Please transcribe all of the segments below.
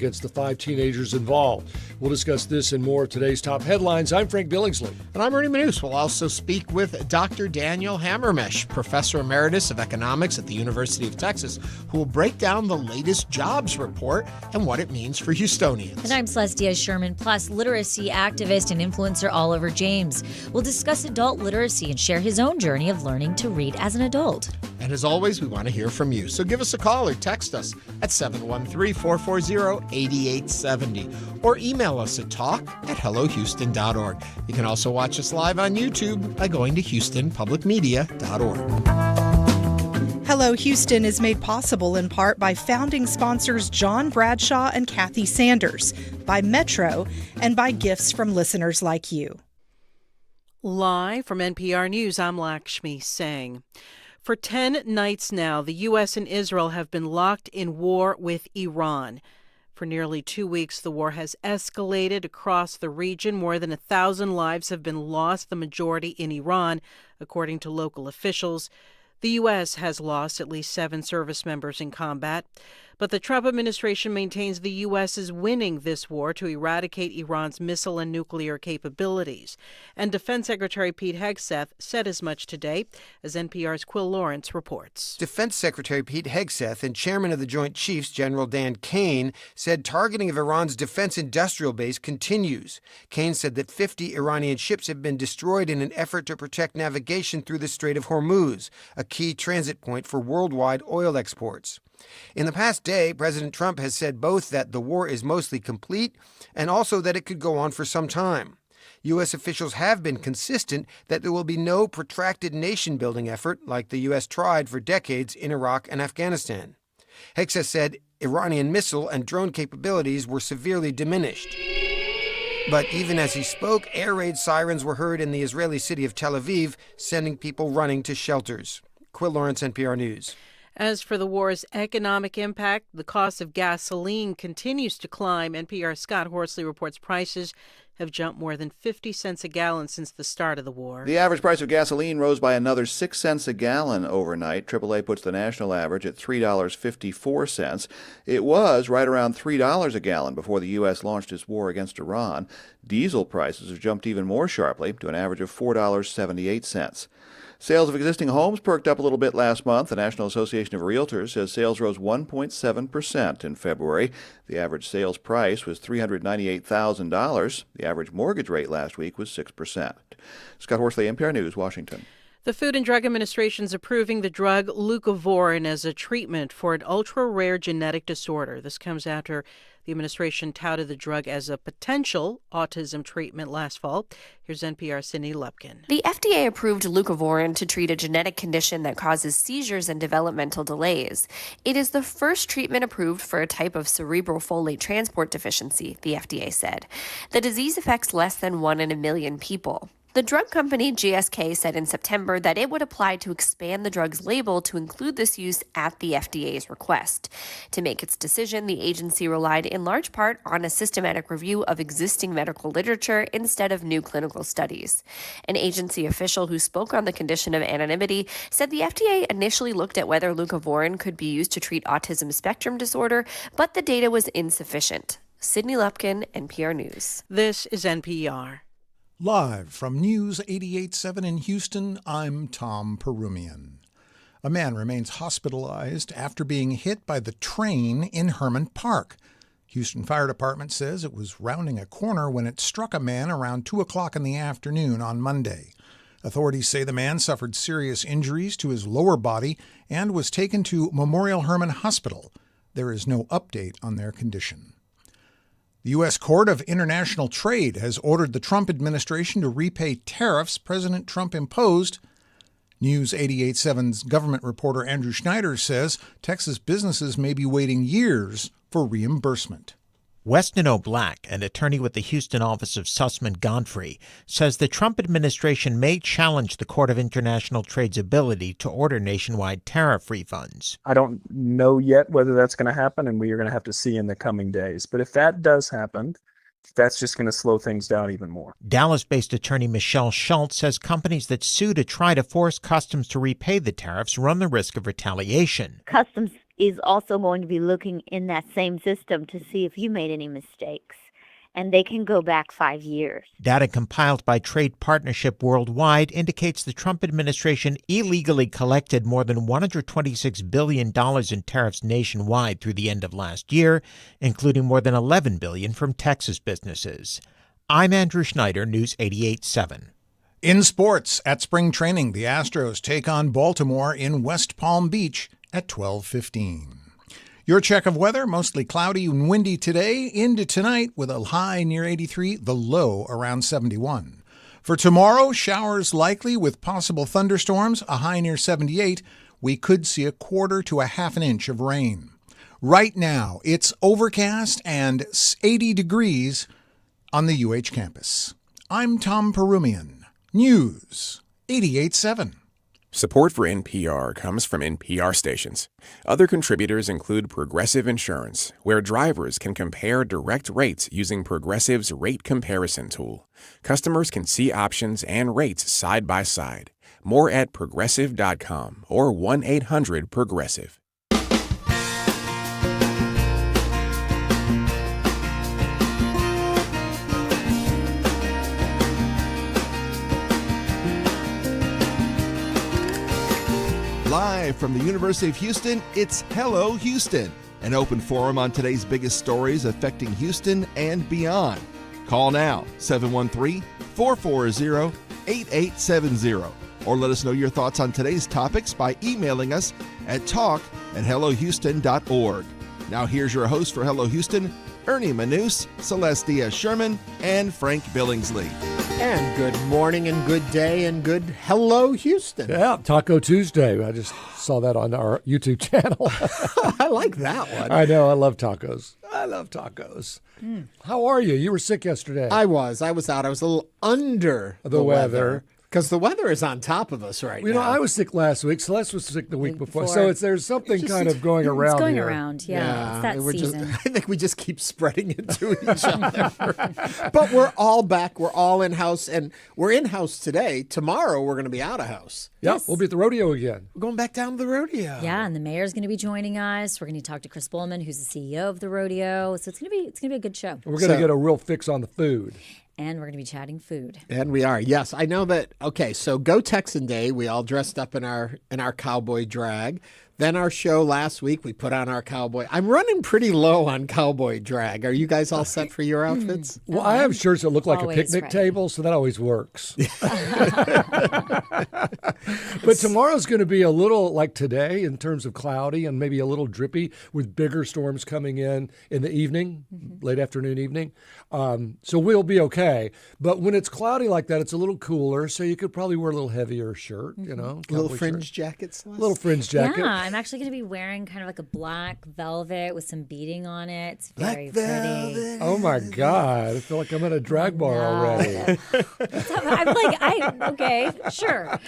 against the 5 teenagers involved. We'll discuss this and more of today's top headlines. I'm Frank Billingsley. And I'm Ernie Manouse. We'll also speak with Dr. Daniel Hammermesh, Professor Emeritus of Economics at the University of Texas, who will break down the latest jobs report and what it means for Houstonians. And I'm Celeste Díaz Schurman, plus literacy activist and influencer Oliver James. We'll discuss adult literacy and share his own journey of learning to read as an adult. And as always, we want to hear from you. So give us a call or text us at 713-440-8870 or email us at talk@hellohouston.org. You can also watch us live on YouTube by going to houstonpublicmedia.org. Hello Houston is made possible in part by founding sponsors John Bradshaw and Kathy Sanders, by Metro, and by gifts from listeners like you. Live from NPR News, I'm Lakshmi Singh. For 10 nights now, the U.S. and Israel have been locked in war with Iran. For nearly 2 weeks, the war has escalated across the region. More than 1,000 lives have been lost, the majority in Iran, according to local officials. The U.S. has lost at least 7 service members in combat. But the Trump administration maintains the U.S. is winning this war to eradicate Iran's missile and nuclear capabilities. And Defense Secretary Pete Hegseth said as much today, as NPR's Quill Lawrence reports. Defense Secretary Pete Hegseth and Chairman of the Joint Chiefs, General Dan Kane, said targeting of Iran's defense industrial base continues. Kane said that 50 Iranian ships have been destroyed in an effort to protect navigation through the Strait of Hormuz, a key transit point for worldwide oil exports. In the past day, President Trump has said both that the war is mostly complete and also that it could go on for some time. U.S. officials have been consistent that there will be no protracted nation-building effort like the U.S. tried for decades in Iraq and Afghanistan. Hegseth said Iranian missile and drone capabilities were severely diminished. But even as he spoke, air raid sirens were heard in the Israeli city of Tel Aviv, sending people running to shelters. Quill Lawrence, NPR News. As for the war's economic impact, the cost of gasoline continues to climb. NPR's Scott Horsley reports prices have jumped more than 50 cents a gallon since the start of the war. The average price of gasoline rose by another 6 cents a gallon overnight. AAA puts the national average at $3.54. It was right around $3 a gallon before the U.S. launched its war against Iran. Diesel prices have jumped even more sharply to an average of $4.78. Sales of existing homes perked up a little bit last month. The National Association of Realtors says sales rose 1.7% in February. The average sales price was $398,000. The average mortgage rate last week was 6%. Scott Horsley, NPR News, Washington. The Food and Drug Administration is approving the drug leucovorin as a treatment for an ultra-rare genetic disorder. This comes after the administration touted the drug as a potential autism treatment last fall. Here's NPR's Cindy Lupkin. The FDA approved leucovorin to treat a genetic condition that causes seizures and developmental delays. It is the first treatment approved for a type of cerebral folate transport deficiency, the FDA said. The disease affects less than 1 in a million people. The drug company GSK said in September that it would apply to expand the drug's label to include this use at the FDA's request. To make its decision, the agency relied in large part on a systematic review of existing medical literature instead of new clinical studies. An agency official who spoke on the condition of anonymity said the FDA initially looked at whether leucovorin could be used to treat autism spectrum disorder, but the data was insufficient. Sydney Lupkin, NPR News. This is NPR. Live from News 88.7 in Houston, I'm Tom Perumian. A man remains hospitalized after being hit by the train in Herman Park. Houston Fire Department says it was rounding a corner when it struck a man around 2 o'clock in the afternoon on Monday. Authorities say the man suffered serious injuries to his lower body and was taken to Memorial Hermann Hospital. There is no update on their condition. The U.S. Court of International Trade has ordered the Trump administration to repay tariffs President Trump imposed. News 88.7's government reporter Andrew Schneider says Texas businesses may be waiting years for reimbursement. Weston O'Black, an attorney with the Houston office of Sussman Godfrey, says the Trump administration may challenge the Court of International Trade's ability to order nationwide tariff refunds. I don't know yet whether that's going to happen, and we are going to have to see in the coming days. But if that does happen, that's just going to slow things down even more. Dallas-based attorney Michelle Schultz says companies that sue to try to force Customs to repay the tariffs run the risk of retaliation. Customs is also going to be looking in that same system to see if you made any mistakes. And they can go back 5 years. Data compiled by Trade Partnership Worldwide indicates the Trump administration illegally collected more than $126 billion in tariffs nationwide through the end of last year, including more than $11 billion from Texas businesses. I'm Andrew Schneider, News 88.7. In sports, at spring training, the Astros take on Baltimore in West Palm Beach at 12:15. Your check of weather, mostly cloudy and windy today, into tonight with a high near 83, the low around 71. For tomorrow, showers likely with possible thunderstorms, a high near 78. We could see a quarter to a half an inch of rain. Right now, it's overcast and 80 degrees on the UH campus. I'm Tom Perumian, News 88.7. Support for NPR comes from NPR stations. Other contributors include Progressive Insurance, where drivers can compare direct rates using Progressive's rate comparison tool. Customers can see options and rates side by side. More at progressive.com or 1-800-PROGRESSIVE. Live from the University of Houston, it's Hello Houston, an open forum on today's biggest stories affecting Houston and beyond. Call now, 713-440-8870, or let us know your thoughts on today's topics by emailing us at talk@hellohouston.org. Now here's your host for Hello Houston, Ernie Manouse, Celeste Díaz Schurman, and Frank Billingsley. And good morning and good day and good hello, Houston. Yeah, Taco Tuesday. I just saw that on our YouTube channel. I like that one. I know. I love tacos. How are you? You were sick yesterday. I was out. I was a little under the weather. Because the weather is on top of us right now. You know, I was sick last week. Celeste was sick the week before. So there's something kind of going around It's going here. around, yeah. It's that season. I think we just keep spreading it to each other. But we're all back. We're all in-house. And we're in-house today. Tomorrow, we're going to be out-of-house. Yeah, Yes. We'll be at the rodeo again. We're going back down to the rodeo. Yeah, and the mayor's going to be joining us. We're going to talk to Chris Bowman, who's the CEO of the rodeo. So it's going to be a good show. We're going to get a real fix on the food. And we're going to be chatting food. And we are. Yes, I know that. Okay, so Go Texan Day, we all dressed up in our cowboy drag. Then our show last week, we put on our cowboy. I'm running pretty low on cowboy drag. Are you guys all set for your outfits? Well, I have shirts that look like a picnic ready. table, so that always works. But tomorrow's going to be a little like today in terms of cloudy and maybe a little drippy with bigger storms coming in the evening, late afternoon, evening. So we'll be okay. But when it's cloudy like that, it's a little cooler, so you could probably wear a little heavier shirt, you know. A little cowboy fringe shirt. jacket, Celeste? Little fringe jacket. Yeah, I'm actually going to be wearing kind of like a black velvet with some beating on it. It's very Black pretty. velvet. Oh my God! I feel like I'm at a drag bar already. I'm like, okay, sure.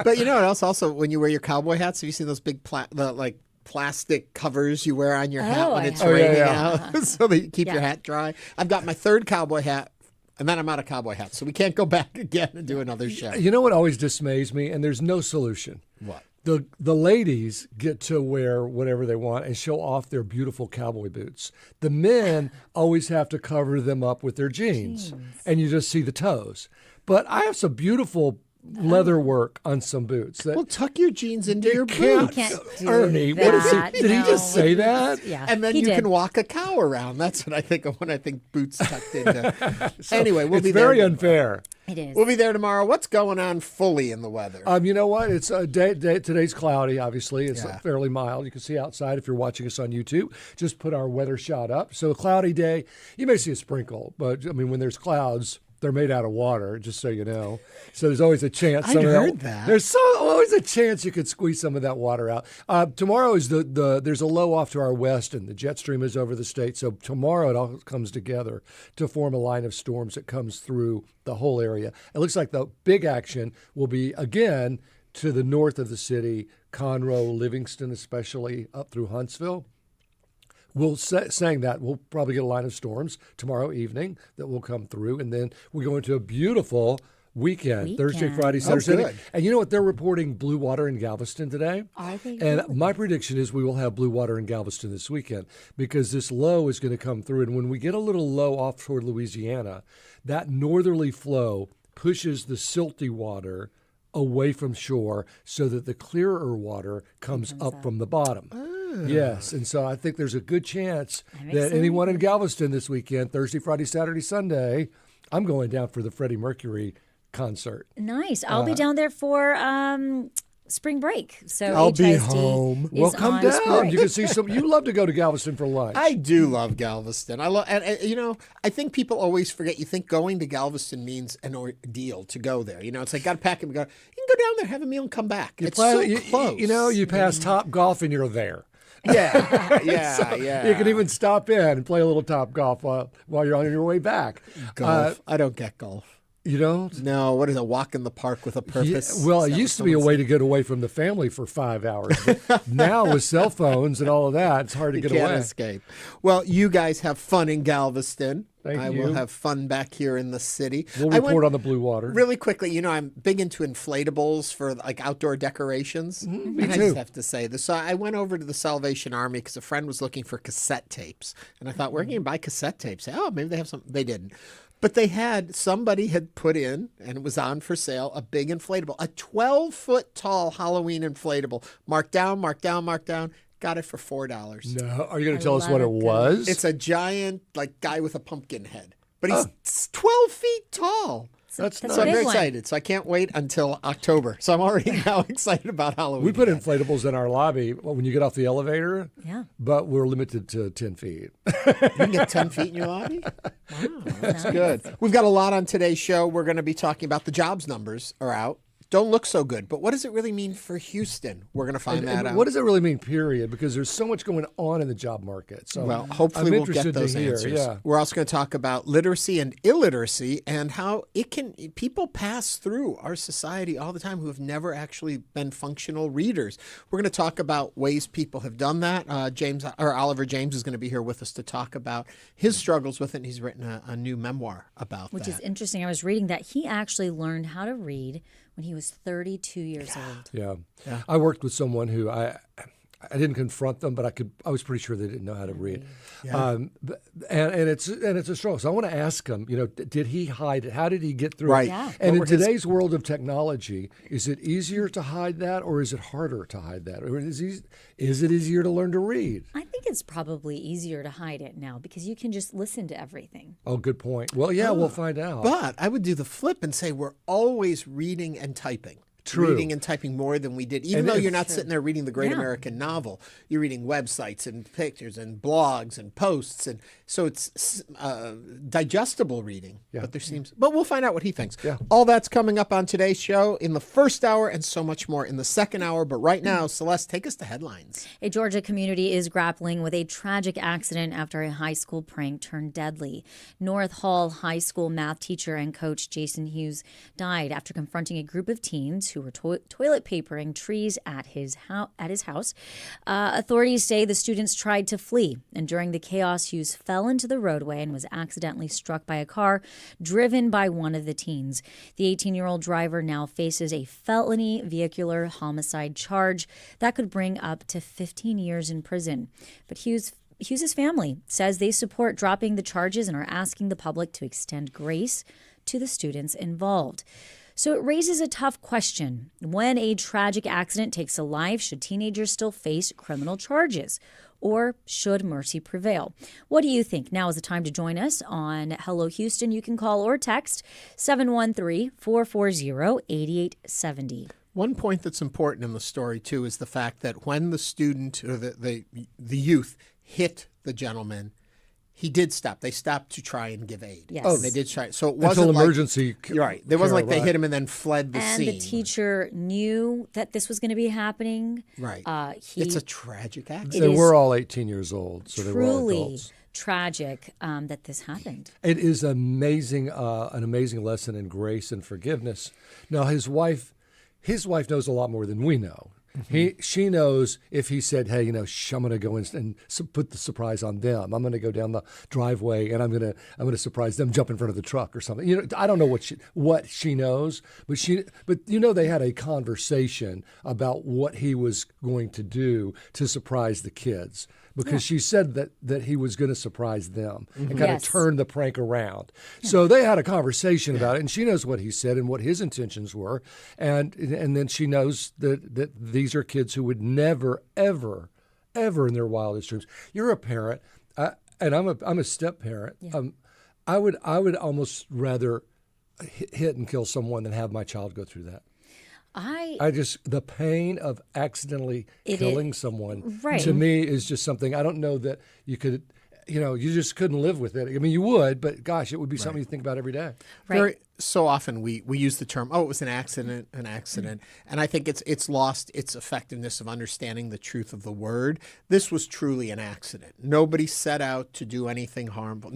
But you know what else? Also, when you wear your cowboy hats, have you seen those big plastic covers you wear on your hat when it's raining out so that you keep your hat dry? I've got my third cowboy hat, and then I'm out of cowboy hats, so we can't go back again and do another show. You know what always dismays me, and there's no solution. What? The ladies get to wear whatever they want and show off their beautiful cowboy boots. The men always have to cover them up with their jeans, and you just see the toes. But I have some beautiful leather work on some boots. Well, tuck your jeans into your can't- boots. Can't do Ernie, that. what is he? Did he just say that? Yeah, And then he you did. can walk a cow around. That's what I think of when I think boots tucked into. Anyway, we'll It's be very there. unfair. It is. We'll be there tomorrow. What's going on fully in the weather? You know what? It's today's cloudy, obviously. It's Yeah. fairly mild. You can see outside if you're watching us on YouTube. Just put our weather shot up. So a cloudy day, you may see a sprinkle, but I mean, when there's clouds, they're made out of water, just so you know. So there's always a chance. I'd heard that. There's always a chance you could squeeze some of that water out. Tomorrow is there's a low off to our west, and the jet stream is over the state. So tomorrow it all comes together to form a line of storms that comes through the whole area. It looks like the big action will be again to the north of the city, Conroe, Livingston, especially up through Huntsville. Saying that, we'll probably get a line of storms tomorrow evening that will come through, and then we go into a beautiful weekend. Thursday, Friday, Saturday, Sunday. Good. And you know what? They're reporting blue water in Galveston today. Are they? And really? my prediction is we will have blue water in Galveston this weekend because this low is going to come through. And when we get a little low off toward Louisiana, that northerly flow pushes the silty water away from shore so that the clearer water comes up from the bottom. Yes, and so I think there's a good chance that anyone in Galveston this weekend, Thursday, Friday, Saturday, Sunday, I'm going down for the Freddie Mercury concert. Nice. I'll be down there for spring break. So I'll be HISD home. is Well, come on down. spring You can see some. You love to go to Galveston for lunch. I do love Galveston. I love, and you know, I think people always forget. You think going to Galveston means an ordeal to go there. You know, it's like got to pack and go. You can go down there, have a meal, and come back. It's so close. You know, you pass Top Golf and you're there. Yeah, yeah, So yeah. You can even stop in and play a little Top Golf while you're on your way back. Golf. I don't get golf. You don't? No. What is a walk in the park with a purpose? Well, Is it that used to what be a someone way said? to get away from the family for 5 hours. But now with cell phones and all of that, it's hard to You get can't away. escape. Well, you guys have fun in Galveston. Thank I you. will have fun back here in the city. We'll I report went- on the blue water. Really quickly, you know, I'm big into inflatables for like outdoor decorations. me and I too. just have to say this. So I went over to the Salvation Army because a friend was looking for cassette tapes. And I thought, where can you buy cassette tapes? Oh, maybe they have some. They didn't. But they had, somebody had put in, and it was on for sale, a big inflatable, a 12-foot tall Halloween inflatable. Marked down, marked down, marked down. Got it for $4. No, are you going I to tell us love what it, it was? It's a giant, like, guy with a pumpkin head. But he's 12 feet tall. That's That's So I'm a big very one. excited. So I can't wait until October. So I'm already now excited about Halloween. We put again. inflatables in our lobby when you get off the elevator. Yeah. But we're limited to 10 feet. You can get 10 feet in your lobby? Wow, that's good. We've got a lot on today's show. We're going to be talking about the jobs numbers are out. Don't look so good. But what does it really mean for Houston? We're going to find that out. What does it really mean, period? Because there's so much going on in the job market. So Well, hopefully I'm we'll interested get those to hear. answers. Yeah. We're also going to talk about literacy and illiteracy and how people pass through our society all the time who have never actually been functional readers. We're going to talk about ways people have done that. Oliver James is going to be here with us to talk about his struggles with it. And he's written a new memoir about Which that. is interesting. I was reading that he actually learned how to read when he was 32 years old. Yeah. I worked with someone who I didn't confront them, but I was pretty sure they didn't know how to read. And it's a struggle. So I want to ask him, did he hide it? How did he get through Right. it? Yeah. And in today's world of technology, is it easier to hide that or is it harder to hide that? Or is it easier to learn to read? I think it's probably easier to hide it now because you can just listen to everything. Oh, good point. Well, yeah, we'll find out. But I would do the flip and say we're always reading and typing. True. Reading and typing more than we did. Even though you're not sitting there reading the great Yeah. American novel, you're reading websites and pictures and blogs and posts. And so it's digestible reading. Yeah. But we'll find out what he thinks. Yeah. All that's coming up on today's show in the first hour and so much more in the second hour. But right now, Celeste, take us to headlines. A Georgia community is grappling with a tragic accident after a high school prank turned deadly. North Hall High School math teacher and coach Jason Hughes died after confronting a group of teens who were toilet papering trees at his house. Authorities say the students tried to flee, and during the chaos, Hughes fell into the roadway and was accidentally struck by a car driven by one of the teens. The 18-year-old driver now faces a felony vehicular homicide charge that could bring up to 15 years in prison. But Hughes's family says they support dropping the charges and are asking the public to extend grace to the students involved. So it raises a tough question. When a tragic accident takes a life, should teenagers still face criminal charges? Or should mercy prevail? What do you think? Now is the time to join us on Hello Houston. You can call or text 713-440-8870. One point that's important in the story, too, is the fact that when the student or the youth hit the gentleman, he did stop. They stopped to try and give aid. Yes. Oh, They did try. So it wasn't Until like emergency you're right. There wasn't like they care, hit him and then fled the And scene. the teacher knew that this was going to be happening. Right. He It's a tragic accident. They is were all 18 years old, so they were all truly adults. tragic that this happened. It is amazing, an amazing lesson in grace and forgiveness. Now, his wife knows a lot more than we know. She knows if he said, "Hey, I'm going to go and put the surprise on them. I'm going to go down the driveway and I'm going to surprise them, jump in front of the truck or something." I don't know what she knows, but they had a conversation about what he was going to do to surprise the kids. Because she said that he was going to surprise them and kind of turn the prank around. Yeah. So they had a conversation about it, and she knows what he said and what his intentions were. And then she knows that these are kids who would never, ever, ever in their wildest dreams. You're a parent, and I'm a step parent. Yeah. I would almost rather hit and kill someone than have my child go through that. The pain of accidentally killing someone to me is just something I don't know that you could, you just couldn't live with it. I mean, you would, but gosh, it would be something you think about every day. Right. So often we use the term, it was an accident. And I think it's lost its effectiveness of understanding the truth of the word. This was truly an accident. Nobody set out to do anything harmful.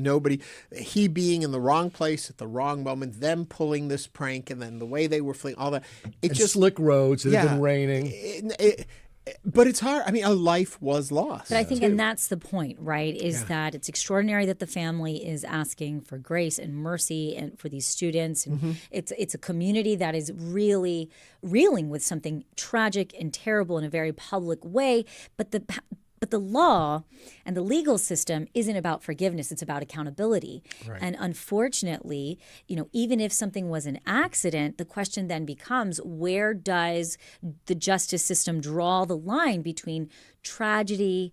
He being in the wrong place at the wrong moment, them pulling this prank, and then the way they were fleeing, all that. It just slick roads. It had been raining. But it's hard. I mean, a life was lost. But I think, and that's the point, right, is that it's extraordinary that the family is asking for grace and mercy and for these students. And it's a community that is really reeling with something tragic and terrible in a very public way. But the law and the legal system isn't about forgiveness. It's about accountability. Right. And unfortunately, even if something was an accident, the question then becomes, where does the justice system draw the line between tragedy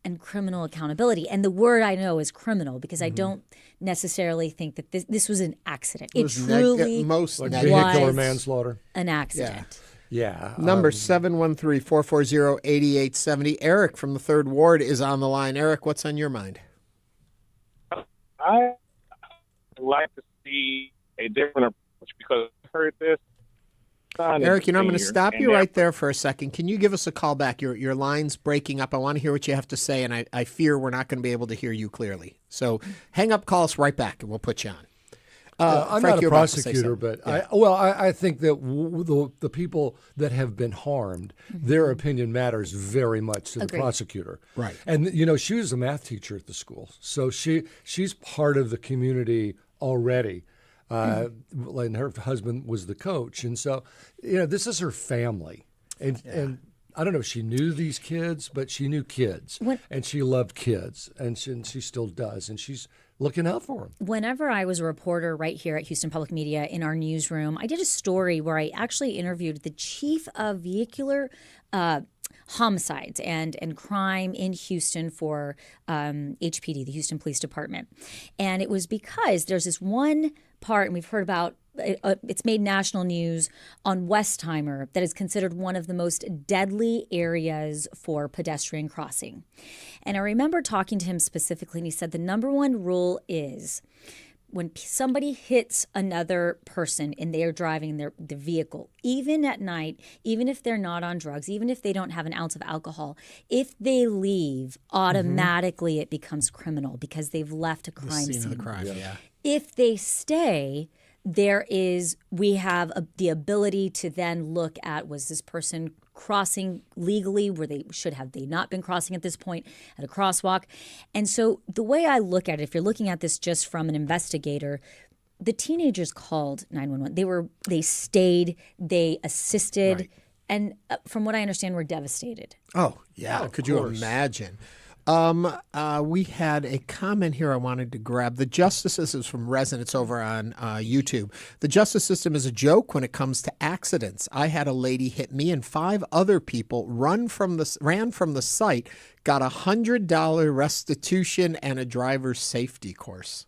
and criminal accountability? And the word I know is criminal, because I don't necessarily think that this was an accident. It truly was vehicular manslaughter. An accident. Yeah. Number 713-440-8870. Eric from the 3rd Ward is on the line. Eric, what's on your mind? I like to see a different approach because I heard this. Eric, I'm going to stop you right there for a second. Can you give us a call back? Your line's breaking up. I want to hear what you have to say, and I fear we're not going to be able to hear you clearly. So hang up, call us right back, and we'll put you on. I'm not a prosecutor, but I think that the people that have been harmed, their opinion matters very much to the prosecutor. Right. And, she was a math teacher at the school. So she's part of the community already. And her husband was the coach. And so, this is her family. And I don't know if she knew these kids, but she knew kids. And she loved kids. And she still does. And she's looking out for them. Whenever I was a reporter right here at Houston Public Media in our newsroom, I did a story where I actually interviewed the chief of vehicular homicides and crime in Houston for HPD, the Houston Police Department. And it was because there's this one part, and we've heard about it's made national news on Westheimer, that is considered one of the most deadly areas for pedestrian crossing. And I remember talking to him specifically, and he said the number one rule is when somebody hits another person and they are driving their vehicle, even at night, even if they're not on drugs, even if they don't have an ounce of alcohol, if they leave, automatically it becomes criminal because they've left a crime scene. The scene of the crime, yeah. If they stay, we have the ability to then look at, was this person crossing legally? Should they not been crossing at this point at a crosswalk? And so the way I look at it, if you're looking at this just from an investigator, the teenagers called 911. They stayed, they assisted, Right. and from what I understand, were devastated. Oh, yeah. Could you imagine? We had a comment here I wanted to grab. The justice system is from residents over on YouTube. The justice system is a joke when it comes to accidents. I had a lady hit me and 5 other people ran from the site, got $100 restitution and a driver's safety course.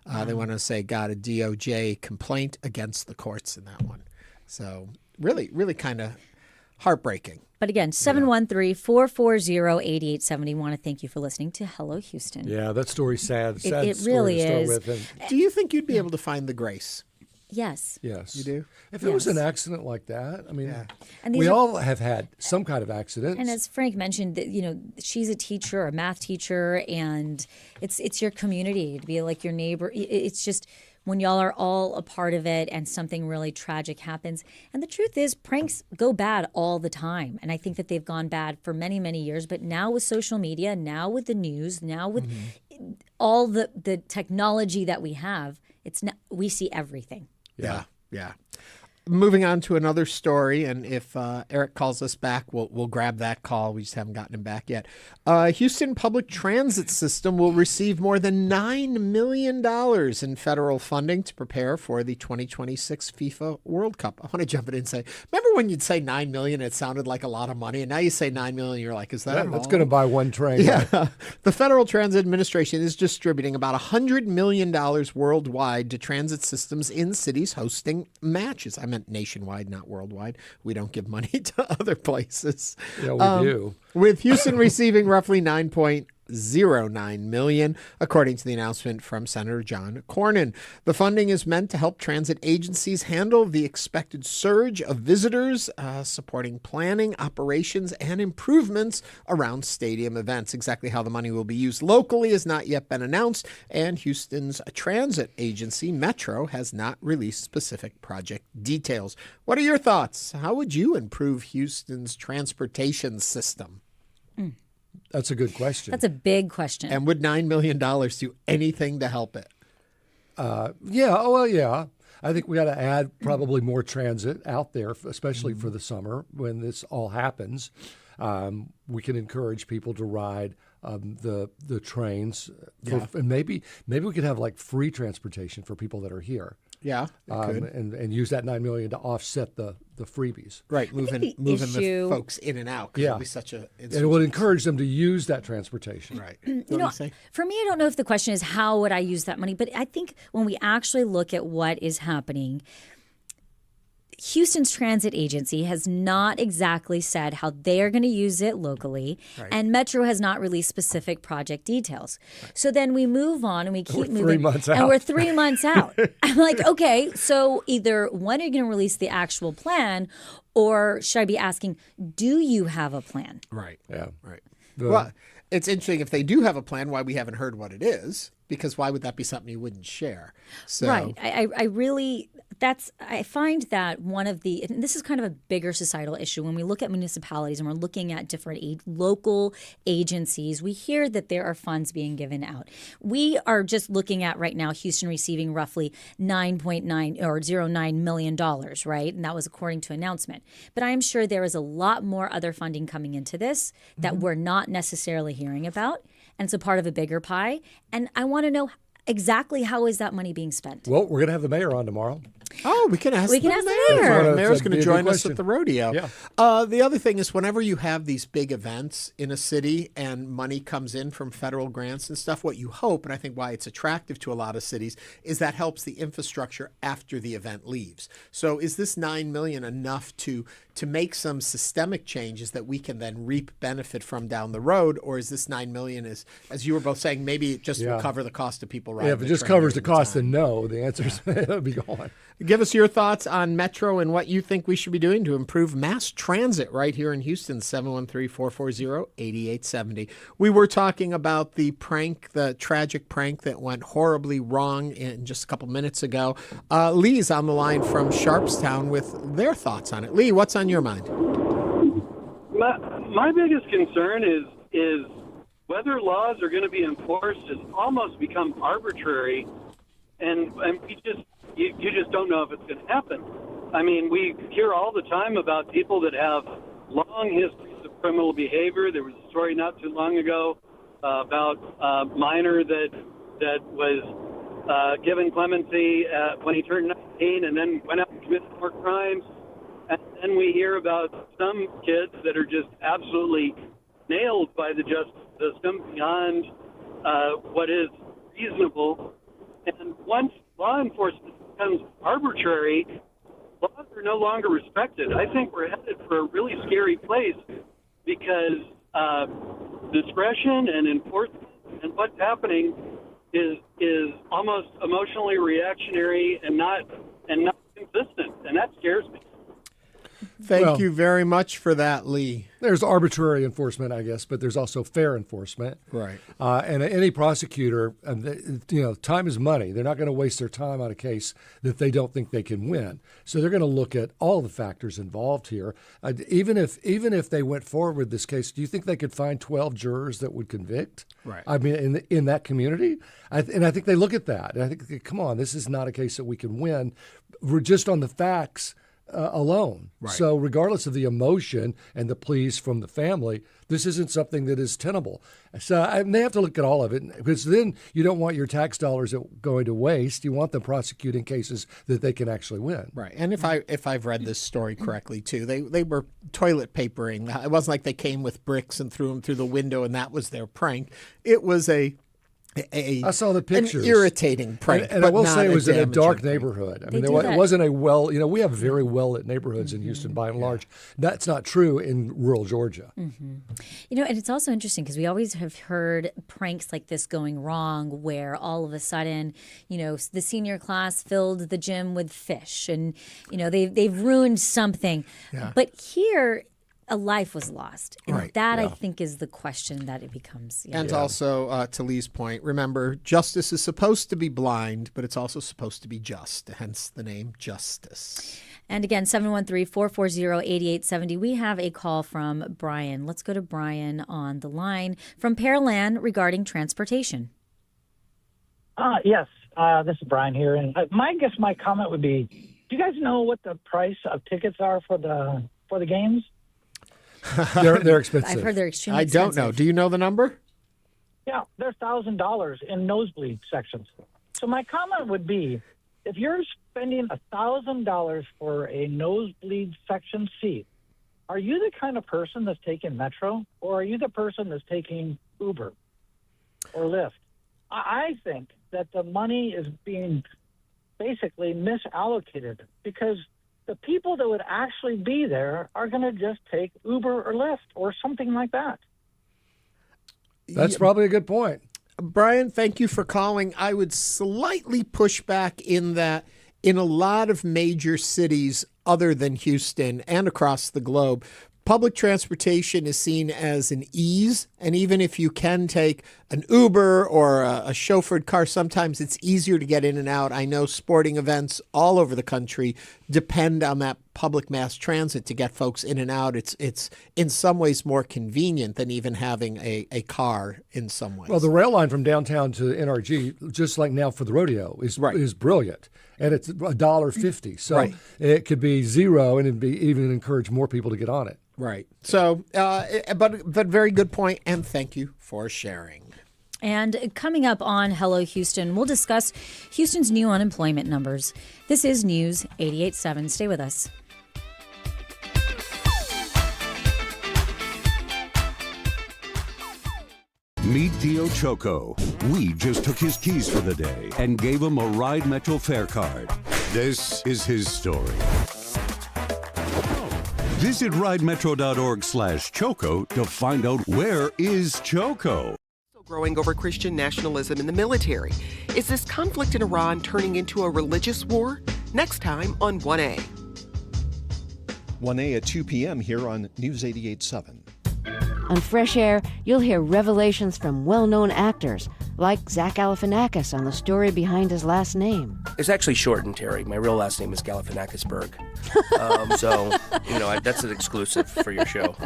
They want to say got a DOJ complaint against the courts in that one. So really, really kind of heartbreaking. But again, 713-440-8870. Want to thank you for listening to Hello Houston. Yeah, that story's sad. It story really to start is. with. Do you think you'd be able to find the grace Yes. Yes. You do? If it was an accident like that, I mean, And we all have had some kind of accident. And as Frank mentioned, that she's a teacher, a math teacher, and it's your community to be like your neighbor. It's just when y'all are all a part of it and something really tragic happens. And the truth is, pranks go bad all the time. And I think that they've gone bad for many, many years. But now with social media, now with the news, now with all the technology that we have, we see everything. Yeah. Moving on to another story, and if Eric calls us back, we'll grab that call. We just haven't gotten him back yet. Houston Public Transit System will receive more than $9 million in federal funding to prepare for the 2026 FIFA World Cup. I want to jump in and say, remember when you'd say $9 million, it sounded like a lot of money, and now you say $9 million, you're like, is that that's going to buy one train? Yeah. Right? The Federal Transit Administration is distributing about $100 million worldwide to transit systems in cities hosting matches. I meant nationwide, not worldwide. We don't give money to other places. Yeah, we do. With Houston receiving roughly $9.09 million, according to the announcement from Senator John Cornyn. The funding is meant to help transit agencies handle the expected surge of visitors, supporting planning, operations, and improvements around stadium events. Exactly how the money will be used locally has not yet been announced, and Houston's transit agency, Metro, has not released specific project details. What are your thoughts? How would you improve Houston's transportation system? That's a good question. That's a big question. And would $9 million do anything to help it? Yeah. I think we got to add probably more transit out there, especially for the summer when this all happens. We can encourage people to ride the trains, and maybe we could have like free transportation for people that are here. Yeah, and use that $9 million to offset the freebies. Right, moving the folks in and out. Yeah, it'll be such a. And it would encourage them to use that transportation. Right. For me, I don't know if the question is how would I use that money, but I think when we actually look at what is happening, Houston's transit agency has not exactly said how they are going to use it locally, and Metro has not released specific project details. So then we move on and we keep moving. 3 months out. And we're 3 months out. I'm like, okay, so either when are you going to release the actual plan, or should I be asking, do you have a plan? Right. Yeah. Right. Well, it's interesting if they do have a plan, why we haven't heard what it is, because why would that be something you wouldn't share? So. Right. I find that one of the, and this is kind of a bigger societal issue, when we look at municipalities and we're looking at different local agencies, we hear that there are funds being given out. We are just looking at right now Houston receiving roughly $9.09 million, right? And that was according to announcement. But I am sure there is a lot more other funding coming into this that we're not necessarily hearing about. And it's a part of a bigger pie. And I want to know exactly how is that money being spent? Well, we're going to have the mayor on tomorrow. Oh, we can ask the mayor. The mayor's going to join us at the rodeo. Yeah. The other thing is whenever you have these big events in a city and money comes in from federal grants and stuff, what you hope, and I think why it's attractive to a lot of cities, is that helps the infrastructure after the event leaves. So is this $9 million enough to make some systemic changes that we can then reap benefit from down the road? Or is this $9 million, as you were both saying, maybe it just will cover the cost of people riding? Yeah, if it just covers the cost, then no. The answer is it'll be gone. Give us your thoughts on Metro and what you think we should be doing to improve mass transit right here in Houston, 713-440-8870. We were talking about the tragic prank that went horribly wrong in just a couple minutes ago. Lee's on the line from Sharpstown with their thoughts on it. Lee, what's on your mind? My biggest concern is whether laws are going to be enforced has almost become arbitrary, and you just don't know if it's going to happen. I mean, we hear all the time about people that have long histories of criminal behavior. There was a story not too long ago about a minor that was given clemency when he turned 19 and then went out and committed more crimes. And then we hear about some kids that are just absolutely nailed by the justice system beyond what is reasonable. And once law enforcement becomes arbitrary, laws are no longer respected. I think we're headed for a really scary place because discretion and enforcement and what's happening is almost emotionally reactionary and not and not consistent, and that scares me. Thank you very much for that, Lee. There's arbitrary enforcement, I guess, but there's also fair enforcement. Right. And any prosecutor, time is money. They're not going to waste their time on a case that they don't think they can win. So they're going to look at all the factors involved here. Even if they went forward with this case, do you think they could find 12 jurors that would convict? Right. I mean, in that community? I think they look at that. And I think, come on, this is not a case that we can win. We're just on the facts alone. Right. So regardless of the emotion and the pleas from the family, this isn't something that is tenable. So they have to look at all of it, because then you don't want your tax dollars going to waste. You want them prosecuting cases that they can actually win. Right. And if I've read this story correctly too, they were toilet papering. It wasn't like they came with bricks and threw them through the window and that was their prank. It was I saw the pictures. An irritating prank. And I will say it was in a dark neighborhood. I mean, it wasn't a we have very well-lit neighborhoods in Houston by and large. That's not true in rural Georgia. Mm-hmm. And it's also interesting because we always have heard pranks like this going wrong where all of a sudden, the senior class filled the gym with fish and, they've ruined something. Yeah. But here, a life was lost. And right. that, I think, is the question that it becomes. And also, to Lee's point, remember, justice is supposed to be blind, but it's also supposed to be just, hence the name Justice. And again, 713-440-8870. We have a call from Brian. Let's go to Brian on the line from Pearland regarding transportation. Yes, this is Brian here. And my comment would be, do you guys know what the price of tickets are for the games? They're expensive. I've heard they're extremely expensive. I don't know. Do you know the number? Yeah, they're $1,000 in nosebleed sections. So my comment would be, if you're spending $1,000 for a nosebleed section seat, are you the kind of person that's taking Metro, or are you the person that's taking Uber or Lyft? I think that the money is being basically misallocated because the people that would actually be there are going to just take Uber or Lyft or something like that. That's probably a good point. Brian, thank you for calling. I would slightly push back in that in a lot of major cities other than Houston and across the globe, public transportation is seen as an ease. And even if you can take an Uber or a chauffeured car, sometimes it's easier to get in and out. I know sporting events all over the country depend on that public mass transit to get folks in and out. It's in some ways more convenient than even having a car in some ways. Well, the rail line from downtown to NRG, just like now for the rodeo, is brilliant. And it's $1.50. So it could be zero and it'd be even encourage more people to get on it. Right. So, but very good point, and thank you for sharing. And coming up on Hello Houston, we'll discuss Houston's new unemployment numbers. This is News 88.7. Stay with us. Meet Dio Choco. We just took his keys for the day and gave him a Ride Metro fare card. This is his story. Visit ridemetro.org/Choco to find out where is Choco. Growing over Christian nationalism in the military. Is this conflict in Iran turning into a religious war? Next time on 1A. 1A at 2 p.m. here on News 88.7. On Fresh Air, you'll hear revelations from well-known actors, like Zach Galifianakis on the story behind his last name. It's actually shortened, Terry. My real last name is Galifianakisberg. That's an exclusive for your show.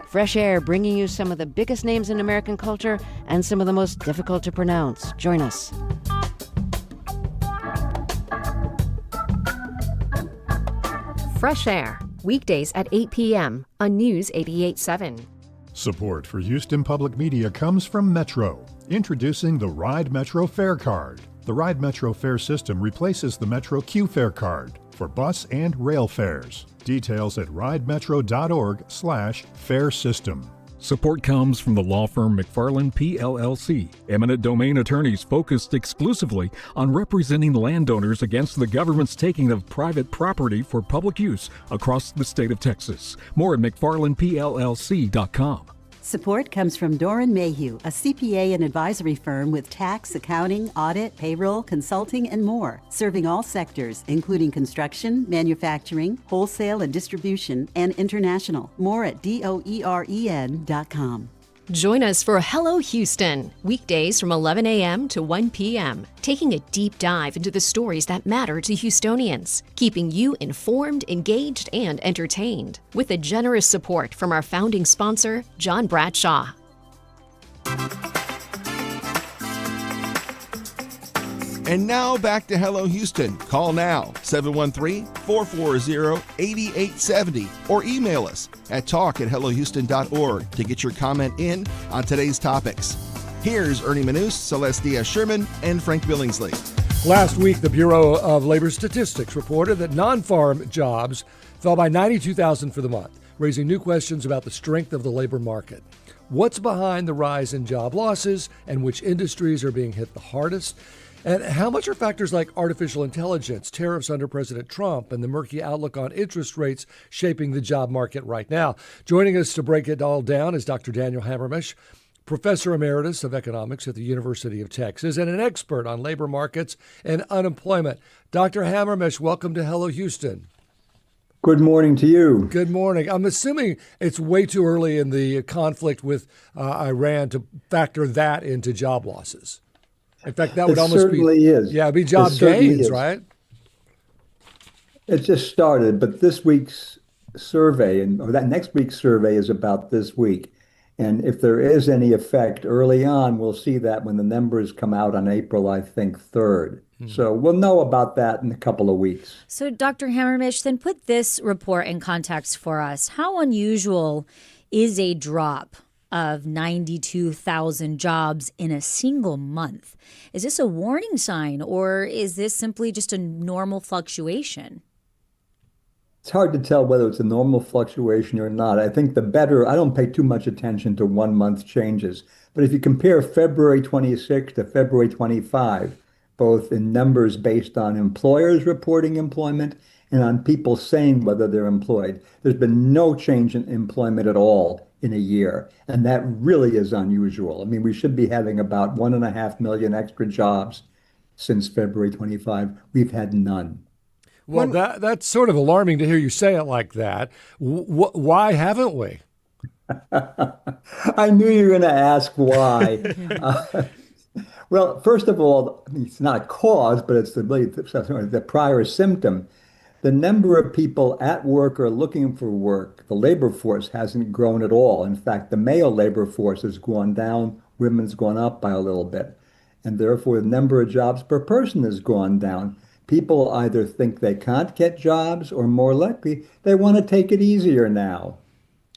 Fresh Air, bringing you some of the biggest names in American culture and some of the most difficult to pronounce. Join us. Fresh Air, weekdays at 8 p.m. on News 88.7. Support for Houston Public Media comes from Metro, introducing the Ride Metro Fare Card. The Ride Metro fare system replaces the Metro Q Fare Card for bus and rail fares. Details at ridemetro.org/fare system. Support comes from the law firm McFarland PLLC, eminent domain attorneys focused exclusively on representing landowners against the government's taking of private property for public use across the state of Texas. More at McFarlandPLLC.com. Support comes from Doran Mayhew, a CPA and advisory firm with tax, accounting, audit, payroll, consulting, and more, serving all sectors, including construction, manufacturing, wholesale and distribution, and international. More at doeren.com. Join us for Hello Houston, weekdays from 11 a.m. to 1 p.m., taking a deep dive into the stories that matter to Houstonians, keeping you informed, engaged, and entertained, with a generous support from our founding sponsor, John Bradshaw. And now back to Hello Houston. Call now, 713-440-8870, or email us at talk@hellohouston.org to get your comment in on today's topics. Here's Ernie Manouse, Celeste Díaz Schurman, and Frank Billingsley. Last week, the Bureau of Labor Statistics reported that non-farm jobs fell by 92,000 for the month, raising new questions about the strength of the labor market. What's behind the rise in job losses, and which industries are being hit the hardest? And how much are factors like artificial intelligence, tariffs under President Trump, and the murky outlook on interest rates shaping the job market right now? Joining us to break it all down is Dr. Daniel Hammermish, Professor Emeritus of Economics at the University of Texas and an expert on labor markets and unemployment. Dr. Hammermish, welcome to Hello Houston. Good morning to you. Good morning. I'm assuming it's way too early in the conflict with Iran to factor that into job losses. In fact, that would almost certainly is. Yeah, it'd be job gains, right? It just started, but this week's survey or that next week's survey is about this week. And if there is any effect early on, we'll see that when the numbers come out on April, I think, 3rd. So we'll know about that in a couple of weeks. So, Dr. Hammermish, then put this report in context for us. How unusual is a drop of 92,000 jobs in a single month? Is this a warning sign, or is this simply just a normal fluctuation? It's hard to tell whether it's a normal fluctuation or not. I think I don't pay too much attention to 1 month changes. But if you compare February 26 to February 25, both in numbers based on employers reporting employment and on people saying whether they're employed, there's been no change in employment at all in a year. And that really is unusual. I mean, we should be having about 1.5 million extra jobs since February 25. We've had none. Well, that's sort of alarming to hear you say it like that. Why haven't we? I knew you were going to ask why. Well, first of all, I mean, it's not a cause, but it's the prior symptom. The number of people at work or looking for work, the labor force hasn't grown at all. In fact, the male labor force has gone down, women's gone up by a little bit. And therefore, the number of jobs per person has gone down. People either think they can't get jobs, or more likely, they want to take it easier now,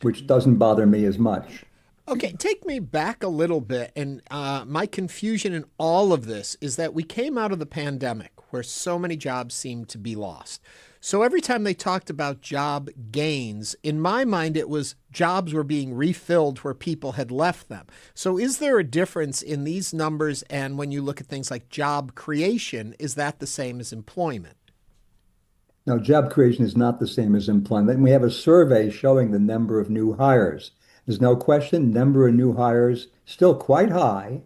which doesn't bother me as much. Okay, take me back a little bit. And my confusion in all of this is that we came out of the pandemic where so many jobs seemed to be lost. So every time they talked about job gains, in my mind, it was jobs were being refilled where people had left them. So is there a difference in these numbers? And when you look at things like job creation, is that the same as employment? No, job creation is not the same as employment. We have a survey showing the number of new hires. There's no question, number of new hires still quite high,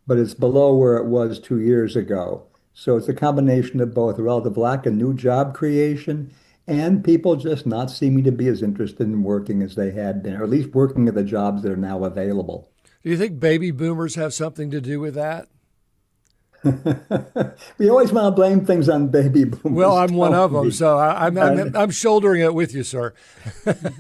but it's below where it was 2 years ago. So it's a combination of both relative lack of new job creation and people just not seeming to be as interested in working as they had been, or at least working at the jobs that are now available. Do you think baby boomers have something to do with that? We always want to blame things on baby boomers. Well, I'm one of them, so I'm shouldering it with you, sir.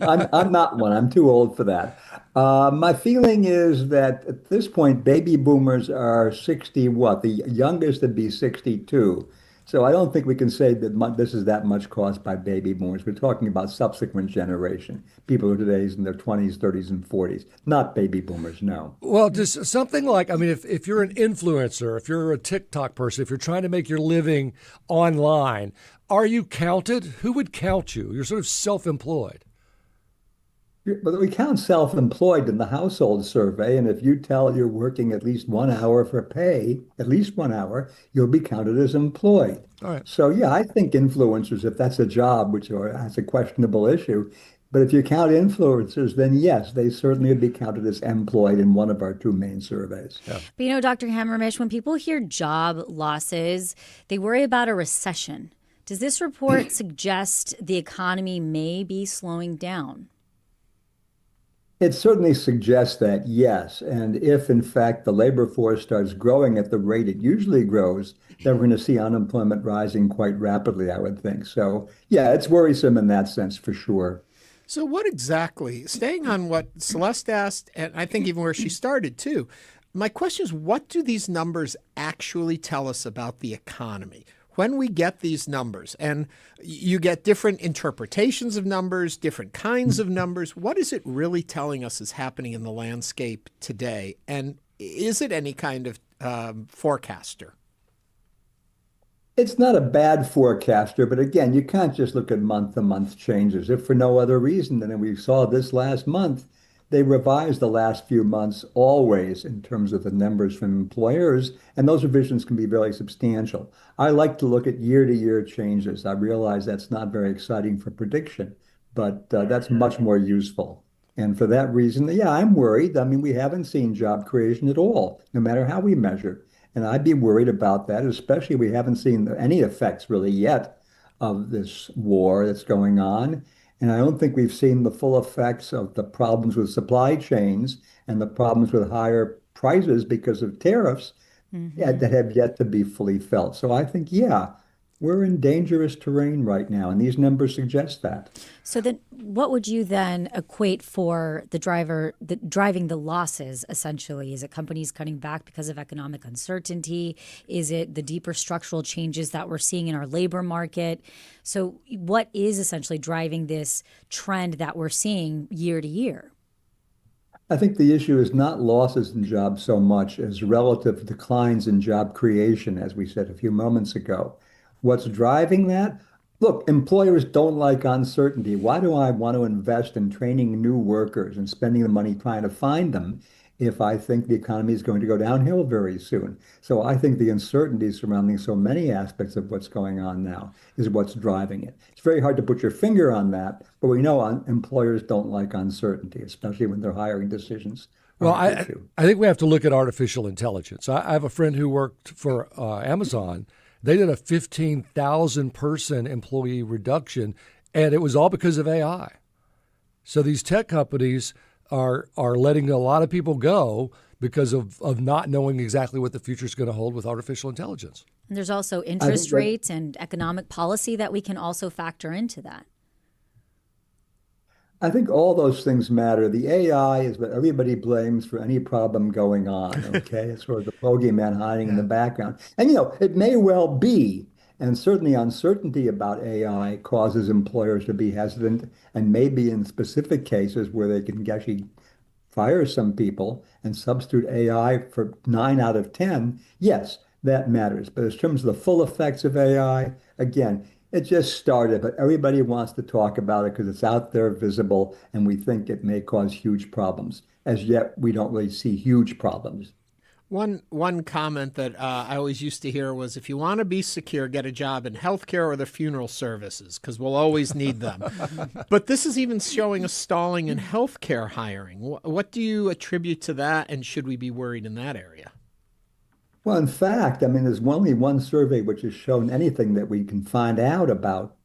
I'm not one. I'm too old for that. My feeling is that at this point, baby boomers are 60, the youngest would be 62. So I don't think we can say that this is that much caused by baby boomers. We're talking about subsequent generation, people who today's in their 20s, 30s, and 40s, not baby boomers, no. Well, just something like, I mean, if you're an influencer, if you're a TikTok person, if you're trying to make your living online, are you counted? Who would count you? You're sort of self-employed. But we count self-employed in the household survey, and if you tell you're working at least 1 hour for pay, at least 1 hour, you'll be counted as employed. All right. So yeah, I think influencers, if that's a job, which has a questionable issue, But if you count influencers, then yes, they certainly would be counted as employed in one of our two main surveys. Yeah. But Dr. Hammermish, when people hear job losses, they worry about a recession. Does this report suggest the economy may be slowing down? It certainly suggests that, yes. And if, in fact, the labor force starts growing at the rate it usually grows, then we're going to see unemployment rising quite rapidly, I would think. So, yeah, it's worrisome in that sense for sure. So what exactly, staying on what Celeste asked, and I think even where she started too, my question is, what do these numbers actually tell us about the economy? When we get these numbers, and you get different interpretations of numbers, different kinds of numbers, what is it really telling us is happening in the landscape today? And is it any kind of forecaster? It's not a bad forecaster, but again, you can't just look at month-to-month changes. If for no other reason than we saw this last month, they revised the last few months always in terms of the numbers from employers, and those revisions can be very substantial. I like to look at year-to-year changes. I realize that's not very exciting for prediction, but that's much more useful. And for that reason, yeah, I'm worried. I mean, we haven't seen job creation at all, no matter how we measure. And I'd be worried about that, especially we haven't seen any effects really yet of this war that's going on. And I don't think we've seen the full effects of the problems with supply chains and the problems with higher prices because of tariffs that have yet to be fully felt. So I think, yeah, we're in dangerous terrain right now, and these numbers suggest that. So then what would you then equate for the driving the losses, essentially? Is it companies cutting back because of economic uncertainty? Is it the deeper structural changes that we're seeing in our labor market? So what is essentially driving this trend that we're seeing year to year? I think the issue is not losses in jobs so much as relative declines in job creation, as we said a few moments ago. What's driving that? Look, employers don't like uncertainty. Why do I want to invest in training new workers and spending the money trying to find them if I think the economy is going to go downhill very soon? So I think the uncertainty surrounding so many aspects of what's going on now is what's driving it. It's very hard to put your finger on that, but we know employers don't like uncertainty, especially when they're hiring decisions. Well, I think we have to look at artificial intelligence. I have a friend who worked for Amazon. They did a 15,000 person employee reduction, and it was all because of AI. So these tech companies are letting a lot of people go because of not knowing exactly what the future is going to hold with artificial intelligence. And there's also interest rates and economic policy that we can also factor into that. I think all those things matter. The AI is what everybody blames for any problem going on, okay? It's sort of the bogeyman hiding in the background. And, it may well be, and certainly uncertainty about AI causes employers to be hesitant, and maybe in specific cases where they can actually fire some people and substitute AI for 9 out of 10, yes, that matters. But in terms of the full effects of AI, again, it just started, but everybody wants to talk about it because it's out there visible, and we think it may cause huge problems. As yet, we don't really see huge problems. One comment that I always used to hear was, if you want to be secure, get a job in healthcare or the funeral services, because we'll always need them. But this is even showing a stalling in healthcare hiring. What do you attribute to that, and should we be worried in that area? Well, in fact, there's only one survey which has shown anything that we can find out about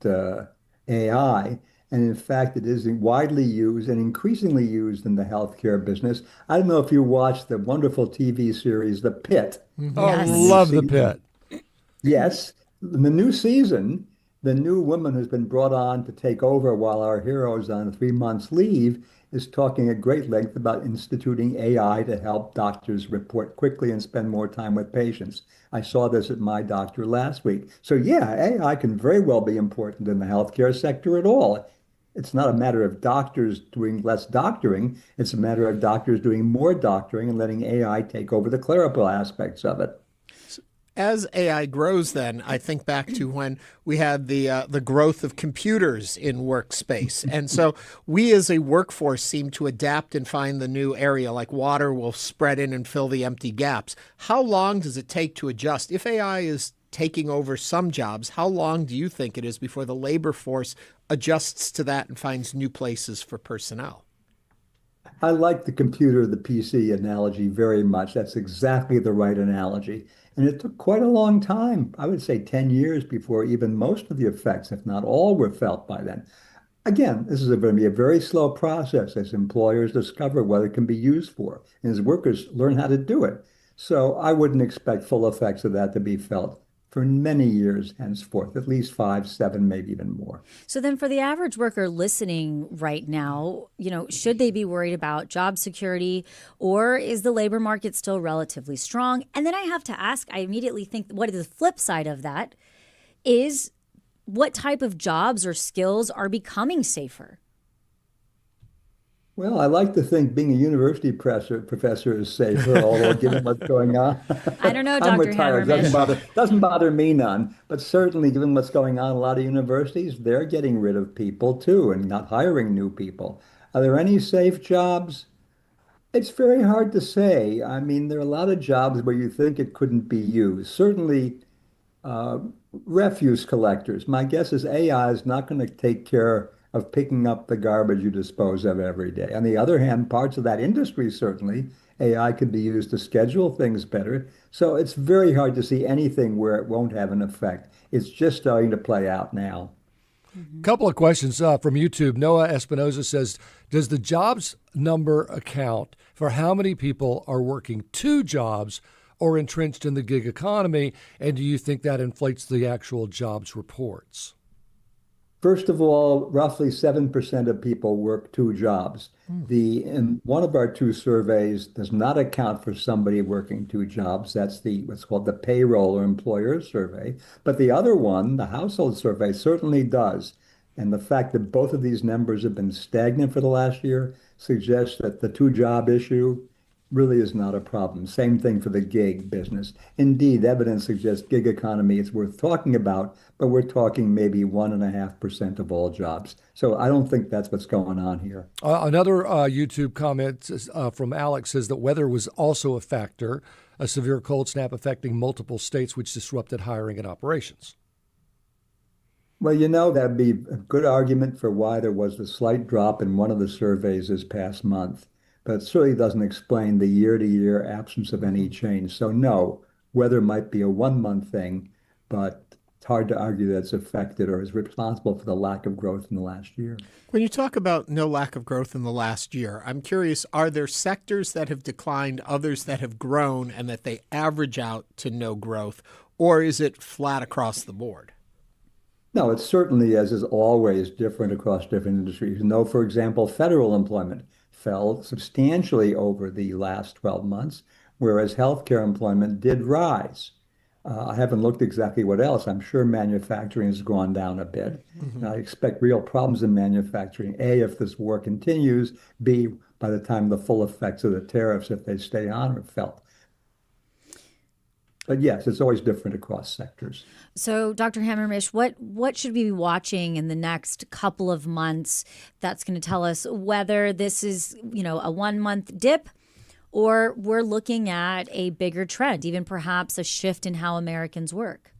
AI. And in fact, it is widely used and increasingly used in the healthcare business. I don't know if you watched the wonderful TV series, The Pit. Oh, yes. I love The Pit. Yes. In the new season, the new woman who's been brought on to take over while our hero is on 3 months leave is talking at great length about instituting AI to help doctors report quickly and spend more time with patients. I saw this at my doctor last week. So yeah, AI can very well be important in the healthcare sector at all. It's not a matter of doctors doing less doctoring. It's a matter of doctors doing more doctoring and letting AI take over the clerical aspects of it. As AI grows, then, I think back to when we had the growth of computers in workspace. And so we as a workforce seem to adapt and find the new area, like water will spread in and fill the empty gaps. How long does it take to adjust? If AI is taking over some jobs. How long do you think it is before the labor force adjusts to that and finds new places for personnel? I like the computer, the PC analogy very much. That's exactly the right analogy. And it took quite a long time, I would say 10 years before even most of the effects, if not all, were felt by then. Again, this is going to be a very slow process as employers discover what it can be used for and as workers learn how to do it. So I wouldn't expect full effects of that to be felt for many years henceforth, at least 5, 7, maybe even more. So then for the average worker listening right now, should they be worried about job security, or is the labor market still relatively strong? And then I have to ask, I immediately think, what is the flip side of that is what type of jobs or skills are becoming safer? Well, I like to think being a university professor is safer, although given what's going on. I don't know, I'm Dr. retired. Doesn't bother me none. But certainly, given what's going on in a lot of universities, they're getting rid of people too and not hiring new people. Are there any safe jobs? It's very hard to say. I mean, there are a lot of jobs where you think it couldn't be used. Certainly, uh, refuse collectors. My guess is AI is not going to take care of picking up the garbage you dispose of every day. On the other hand, parts of that industry, certainly, AI could be used to schedule things better. So it's very hard to see anything where it won't have an effect. It's just starting to play out now. Couple of questions from YouTube. Noah Espinoza says, does the jobs number account for how many people are working 2 jobs or entrenched in the gig economy? And do you think that inflates the actual jobs reports? First of all, roughly 7% of people work 2 jobs. In one of our 2 surveys does not account for somebody working 2 jobs. That's what's called the payroll or employer survey. But the other one, the household survey, certainly does. And the fact that both of these numbers have been stagnant for the last year suggests that the 2-job issue really is not a problem. Same thing for the gig business. Indeed, evidence suggests gig economy is worth talking about, but we're talking maybe 1.5% of all jobs. So I don't think that's what's going on here. Another YouTube comment from Alex says that weather was also a factor, a severe cold snap affecting multiple states, which disrupted hiring and operations. Well, that'd be a good argument for why there was a slight drop in one of the surveys this past month. But it certainly doesn't explain the year-to-year absence of any change. So no, weather might be a 1-month thing, but it's hard to argue that it's affected or is responsible for the lack of growth in the last year. When you talk about no lack of growth in the last year, I'm curious, are there sectors that have declined, others that have grown, and that they average out to no growth, or is it flat across the board? No, it certainly is always different across different industries. For example, federal employment fell substantially over the last 12 months, whereas healthcare employment did rise. I haven't looked exactly what else. I'm sure manufacturing has gone down a bit. And I expect real problems in manufacturing. A, if this war continues. B, by the time the full effects of the tariffs, if they stay on, are felt. But yes, it's always different across sectors. So, Dr. Hammermish, what should we be watching in the next couple of months that's going to tell us whether this is, a 1-month dip, or we're looking at a bigger trend, even perhaps a shift in how Americans work?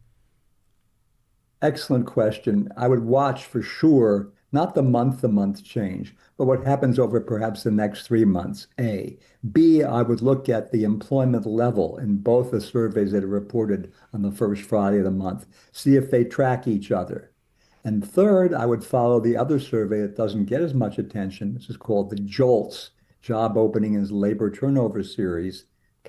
Excellent question. I would watch for sure, not the month-to-month change, but what happens over perhaps the next 3 months, A. B, I would look at the employment level in both the surveys that are reported on the first Friday of the month, see if they track each other. And third, I would follow the other survey that doesn't get as much attention. This is called the JOLTS, Job Opening and Labor Turnover Series.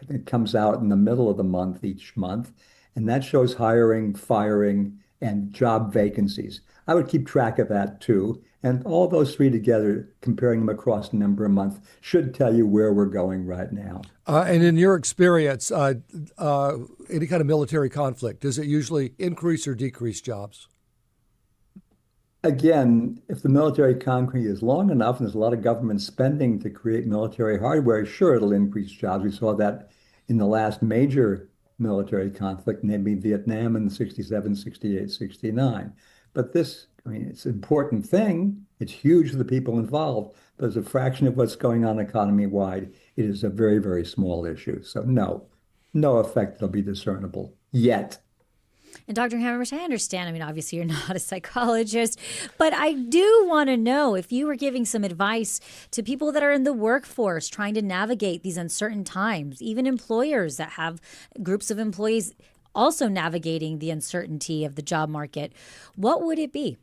It comes out in the middle of the month each month, and that shows hiring, firing, and job vacancies. I would keep track of that too. And all those 3 together, comparing them across a number of months, should tell you where we're going right now. And in your experience, any kind of military conflict, does it usually increase or decrease jobs? Again, if the military conflict is long enough and there's a lot of government spending to create military hardware, sure, it'll increase jobs. We saw that in the last major military conflict, namely Vietnam in 67, 68, 69. But it's an important thing. It's huge for the people involved, but as a fraction of what's going on economy-wide, it is a very, very small issue. So no effect that'll be discernible yet. And Dr. Hammermish, I understand. I mean, obviously you're not a psychologist, but I do want to know if you were giving some advice to people that are in the workforce trying to navigate these uncertain times, even employers that have groups of employees also navigating the uncertainty of the job market. What would it be?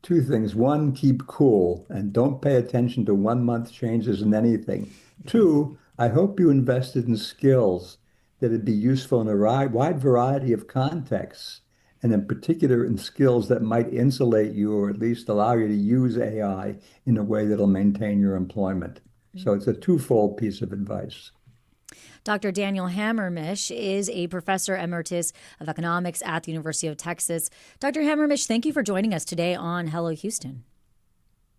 Two things. One, keep cool and don't pay attention to 1 month changes in anything. Two, I hope you invested in skills that would be useful in a wide variety of contexts, and in particular in skills that might insulate you or at least allow you to use AI in a way that'll maintain your employment. So it's a twofold piece of advice. Dr. Daniel Hammermish is a professor emeritus of economics at the University of Texas. Dr. Hammermish, thank you for joining us today on Hello Houston.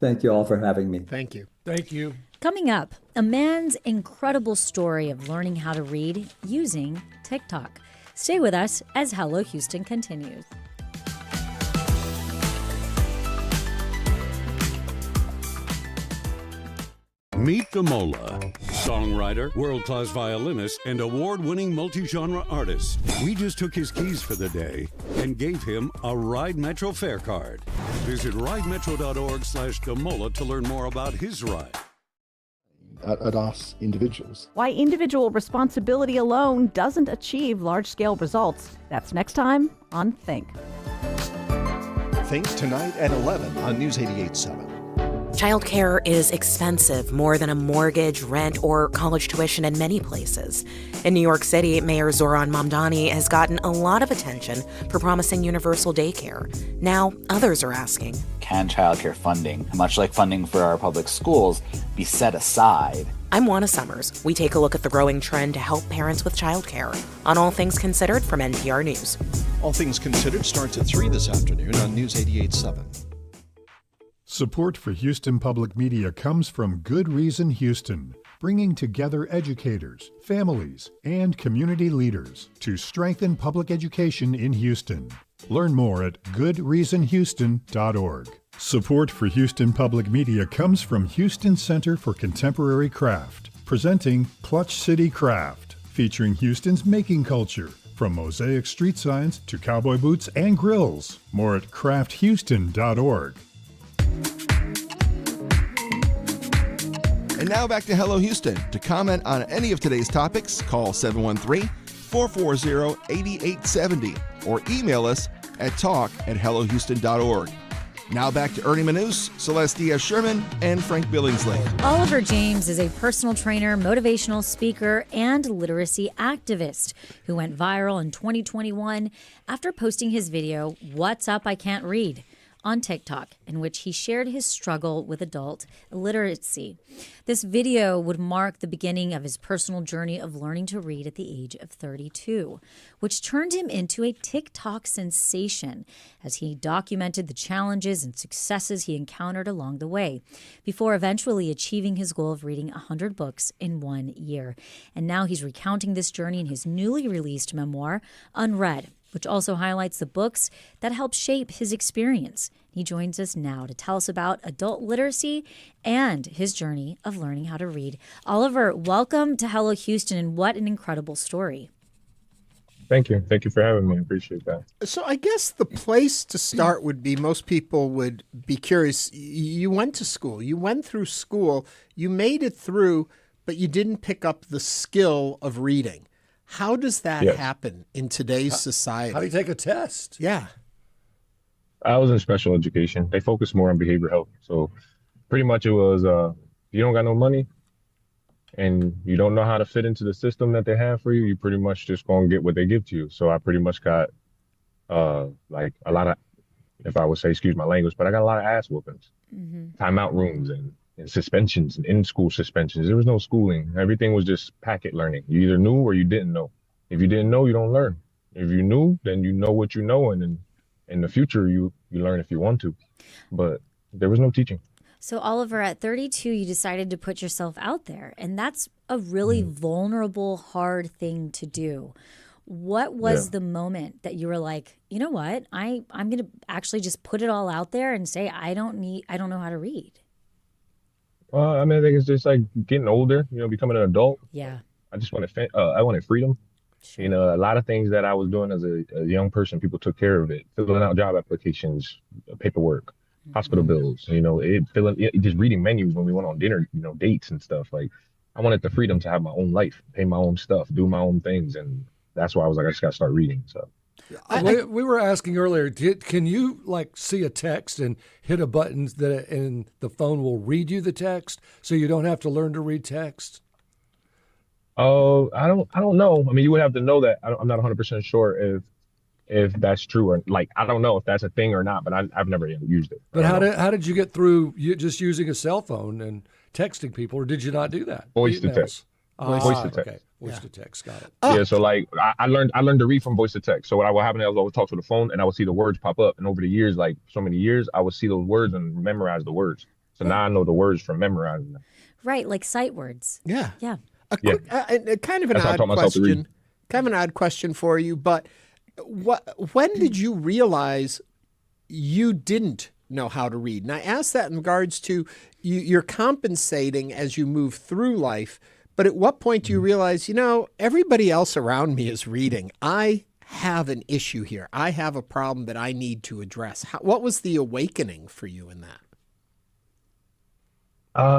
Thank you all for having me. Thank you. Thank you. Coming up, a man's incredible story of learning how to read using TikTok. Stay with us as Hello Houston continues. Meet Damola, songwriter, world-class violinist, and award-winning multi-genre artist. We just took his keys for the day and gave him a Ride Metro fare card. Visit ridemetro.org/Damola to learn more about his ride. At us individuals. Why individual responsibility alone doesn't achieve large-scale results. That's next time on Think. Think tonight at 11 on News 88.7. Childcare is expensive, more than a mortgage, rent, or college tuition in many places. In New York City, Mayor Zoran Mamdani has gotten a lot of attention for promising universal daycare. Now, others are asking, can childcare funding, much like funding for our public schools, be set aside? I'm Juana Summers. We take a look at the growing trend to help parents with childcare on All Things Considered from NPR News. All Things Considered starts at 3 this afternoon on News 88.7. Support for Houston Public Media comes from Good Reason Houston, bringing together educators, families, and community leaders to strengthen public education in Houston. Learn more at goodreasonhouston.org. Support for Houston Public Media comes from Houston Center for Contemporary Craft, presenting Clutch City Craft, featuring Houston's making culture, from mosaic street signs to cowboy boots and grills. More at crafthouston.org. And now back to Hello Houston. To comment on any of today's topics, call 713-440-8870 or email us at talk@hellohouston.org. Now back to Ernie Manouse, Celeste Díaz Schurman, and Frank Billingsley. Oliver James is a personal trainer, motivational speaker, and literacy activist who went viral in 2021 after posting his video, What's Up, I Can't Read, on TikTok, in which he shared his struggle with adult illiteracy. This video would mark the beginning of his personal journey of learning to read at the age of 32, which turned him into a TikTok sensation as he documented the challenges and successes he encountered along the way, before eventually achieving his goal of reading 100 books in 1 year. And now he's recounting this journey in his newly released memoir, Unread, which also highlights the books that helped shape his experience. He joins us now to tell us about adult literacy and his journey of learning how to read. Oliver, welcome to Hello Houston, and what an incredible story. Thank you. Thank you for having me. I appreciate that. So I guess the place to start would be, most people would be curious. You went to school. You went through school. You made it through, but you didn't pick up the skill of reading. How does that happen in today's society? How do you take a test? Yeah. I was in special education. They focus more on behavioral health. So pretty much it was, you don't got no money and you don't know how to fit into the system that they have for you, you pretty much just going to get what they give to you. So I pretty much got like a lot of, if I would say, excuse my language, but I got a lot of ass whoopings, timeout rooms and suspensions and in-school suspensions. There was no schooling. Everything was just packet learning. You either knew or you didn't know. If you didn't know, you don't learn. If you knew, then you know what you know, and then in the future, you learn if you want to. But there was no teaching. So, Oliver, at 32, you decided to put yourself out there, and that's a really vulnerable, hard thing to do. What was the moment that you were like, you know what, I'm going to actually just put it all out there and say, I don't know how to read? I mean, I think it's just like getting older, becoming an adult. Yeah. I just wanted freedom. You know, a lot of things that I was doing as a young person, people took care of it, filling out job applications, paperwork, hospital bills, you know, just reading menus when we went on dinner, you know, dates and stuff. Like, I wanted the freedom to have my own life, pay my own stuff, do my own things. And that's why I was like, I just got to start reading. So we were asking earlier, can you like see a text and hit a button and the phone will read you the text so you don't have to learn to read text? Oh, I don't know. I mean, you would have to know that. I'm not 100% sure if that's true, or like, I don't know if that's a thing or not, but I've never used it. But how did you get through just using a cell phone and texting people, or did you not do that? Voice to text. Voice to text. Okay. Voice to text. Got it. Yeah. So like I learned to read from voice to text. So what would happen is I would always talk to the phone and I would see the words pop up. And over the years, like so many years, I would see those words and memorize the words. So now I know the words from memorizing them. Right. Like sight words. Yeah. Yeah. Kind of an odd question. Kind of an odd question for you, but when did you realize you didn't know how to read? And I ask that in regards to you're compensating as you move through life, but at what point do you realize, you know, everybody else around me is reading. I have an issue here. I have a problem that I need to address. What was the awakening for you in that?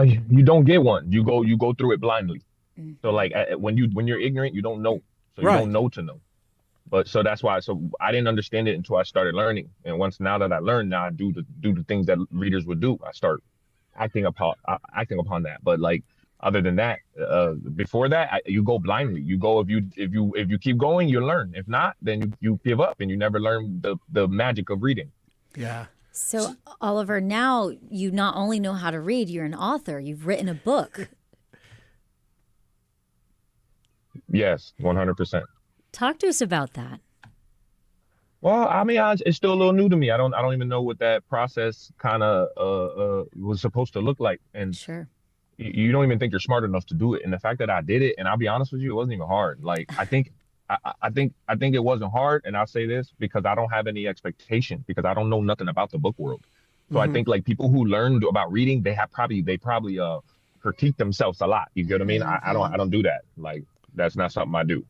You don't get one. You go through it blindly. So like when you're ignorant, you don't know. So you don't know to know. But so that's why. So I didn't understand it until I started learning. And now that I learned, now I do the things that readers would do. I start acting upon that. But like other than that, before that, you go blindly. You go if you keep going, you learn. If not, then you give up and you never learn the magic of reading. Yeah. So Oliver, now you not only know how to read, you're an author. You've written a book. Yes, 100%. Talk to us about that. Well, I mean, it's still a little new to me. I don't even know what that process kind of was supposed to look like. And sure, you don't even think you're smart enough to do it. And the fact that I did it, and I'll be honest with you, it wasn't even hard. Like I think it wasn't hard. And I'll say this because I don't have any expectation because I don't know nothing about the book world. So I think like people who learned about reading, they probably critique themselves a lot. You get what I mean? I don't do that. Like that's not something I do.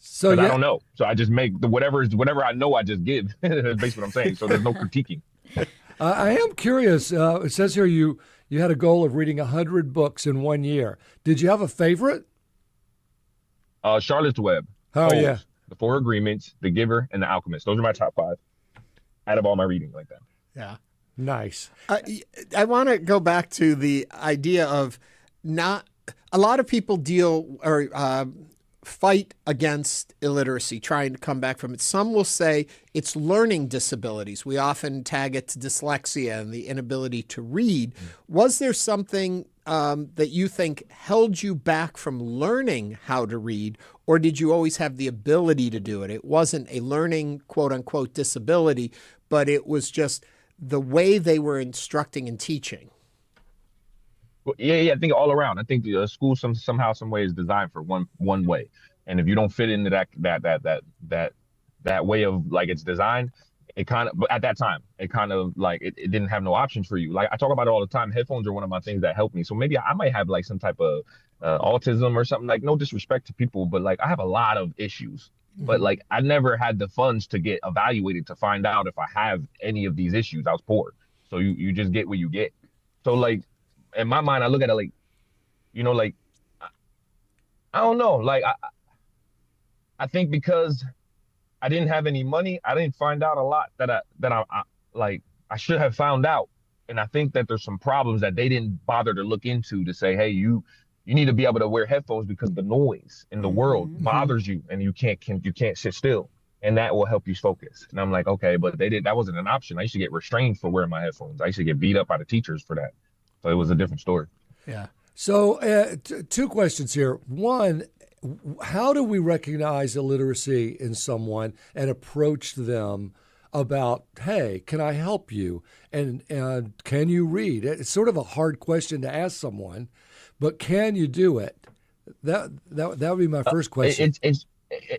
So I don't know. So I just make whatever I know, I just give. That's basically what I'm saying. So there's no critiquing. I am curious. It says here you had a goal of reading 100 books in 1 year. Did you have a favorite? Charlotte's Web. Oh, Foes, yeah. The Four Agreements, The Giver, and The Alchemist. Those are my top 5 out of all my reading like that. Yeah. Nice. I want to go back to the idea of not a lot of people deal or fight against illiteracy, trying to come back from it. Some will say it's learning disabilities. We often tag it to dyslexia and the inability to read. Was there something that you think held you back from learning how to read, or did you always have the ability to do it? It wasn't a learning, quote unquote, disability, but it was just the way they were instructing and teaching. Well, yeah. I think all around. I think the school somehow, some way is designed for one way, and if you don't fit into that way of like it's designed, it kind of. But at that time, it kind of like it didn't have no options for you. Like I talk about it all the time. Headphones are one of my things that help me. So maybe I might have like some type of autism or something. Like no disrespect to people, but like I have a lot of issues. But like I never had the funds to get evaluated to find out if I have any of these issues. I was poor, so you just get what you get. So like. In my mind, I look at it like, you know, like, I don't know. Like, I think because I didn't have any money, I didn't find out a lot that I should have found out. And I think that there's some problems that they didn't bother to look into to say, hey, you need to be able to wear headphones because the noise in the world bothers you and you can't sit still. And that will help you focus. And I'm like, okay, but that wasn't an option. I used to get restrained for wearing my headphones. I used to get beat up by the teachers for that. So it was a different story. Yeah. So 2 questions here. One, how do we recognize illiteracy in someone and approach them about, hey, can I help you? And can you read? It's sort of a hard question to ask someone, but can you do it? That would be my first question.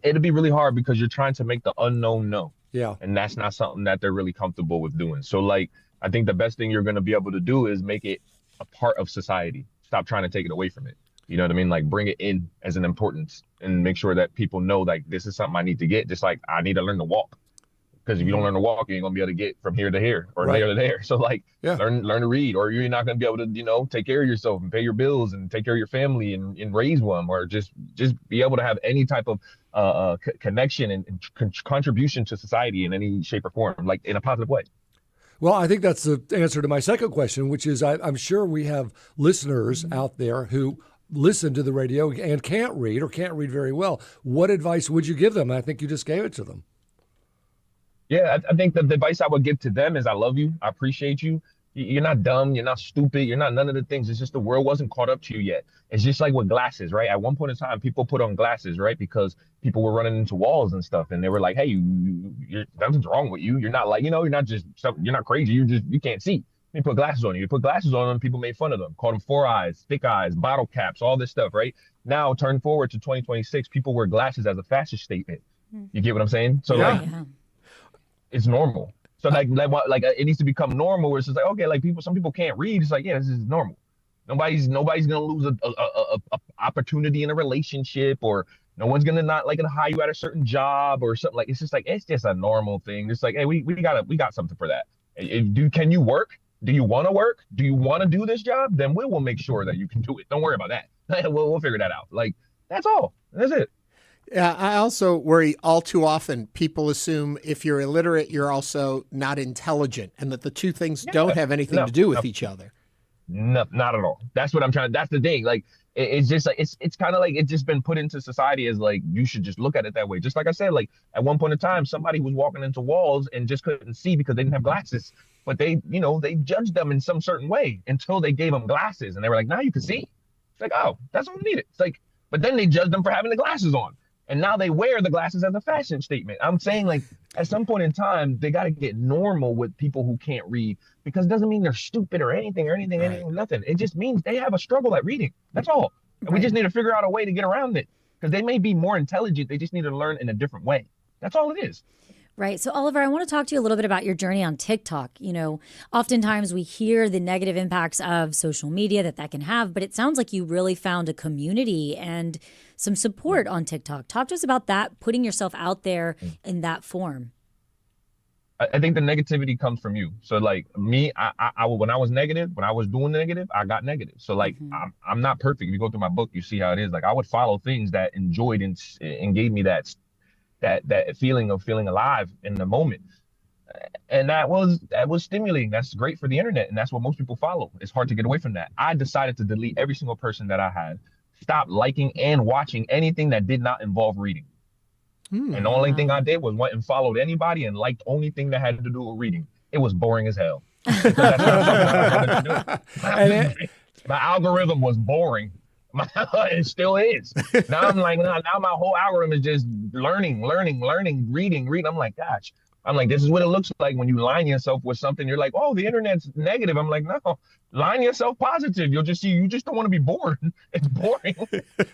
It'll be really hard because you're trying to make the unknown know. Yeah. And that's not something that they're really comfortable with doing. So like, I think the best thing you're going to be able to do is make it a part of society. Stop trying to take it away from it. You know what I mean? Like bring it in as an importance and make sure that people know like this is something I need to get. Just like I need to learn to walk. Because if you don't learn to walk, you ain't gonna be able to get from here to here or there to there. So like learn to read, or you're not gonna be able to, you know, take care of yourself and pay your bills and take care of your family and raise one, or just be able to have any type of connection and contribution to society in any shape or form, like in a positive way. Well, I think that's the answer to my second question, which is I'm sure we have listeners out there who listen to the radio and can't read or can't read very well. What advice would you give them? I think you just gave it to them. Yeah, I think the advice I would give to them is I love you. I appreciate you. You're not dumb. You're not stupid. You're not none of the things. It's just the world wasn't caught up to you yet. It's just like with glasses, right? At one point in time, people put on glasses, right? Because people were running into walls and stuff. And they were like, hey, nothing's wrong with you. You're not like, you know, you're not crazy. You can't see. You put glasses on you. You put glasses on them, people made fun of them. Called them 4 eyes, thick eyes, bottle caps, all this stuff, right? Now, turn forward to 2026, people wear glasses as a fashion statement. You get what I'm saying? So it's normal. So like it needs to become normal where it's just like, okay, like some people can't read. It's like, yeah, this is normal. Nobody's gonna lose a opportunity in a relationship, or no one's gonna not like hire you at a certain job or something. Like it's just a normal thing. It's like, hey, we got something for that. Can you work? Do you want to work? Do you want to do this job? Then we will make sure that you can do it. Don't worry about that. We'll figure that out. Like that's all. That's it. Yeah, I also worry all too often people assume if you're illiterate, you're also not intelligent, and that the two things don't have anything to do with each other. No, not at all. That's what I'm trying. That's the thing. Like, it's just like, it's kind of like it's just been put into society as like, you should just look at it that way. Just like I said, like at one point in time, somebody was walking into walls and just couldn't see because they didn't have glasses, but they judged them in some certain way until they gave them glasses. And they were like, now you can see. It's like, oh, that's all we needed. It's like, but then they judged them for having the glasses on. And now they wear the glasses as a fashion statement. I'm saying, like, at some point in time, they got to get normal with people who can't read, because it doesn't mean they're stupid or anything, nothing. It just means they have a struggle at reading. That's all. And we just need to figure out a way to get around it, because they may be more intelligent. They just need to learn in a different way. That's all it is. Right. So, Oliver, I want to talk to you a little bit about your journey on TikTok. You know, oftentimes we hear the negative impacts of social media that can have, but it sounds like you really found a community and some support on TikTok. Talk to us about that, putting yourself out there in that form. I think the negativity comes from you. So like me, I when I was negative, when I was doing negative, I got negative. So like I'm not perfect. If you go through my book, you see how it is. Like I would follow things that enjoyed and gave me that feeling of feeling alive in the moment. And that was stimulating. That's great for the internet. And that's what most people follow. It's hard to get away from that. I decided to delete every single person that I had, stop liking and watching anything that did not involve reading. And the only thing I did was went and followed anybody and liked only thing that had to do with reading. It was boring as hell. That's not something I wanted to do. My algorithm was boring. It still is. Now I'm like, now my whole algorithm is just learning, reading. I'm like, gosh. I'm like, this is what it looks like when you line yourself with something. You're like, oh, the internet's negative. I'm like, no, line yourself positive. You'll just see, you just don't want to be bored. It's boring.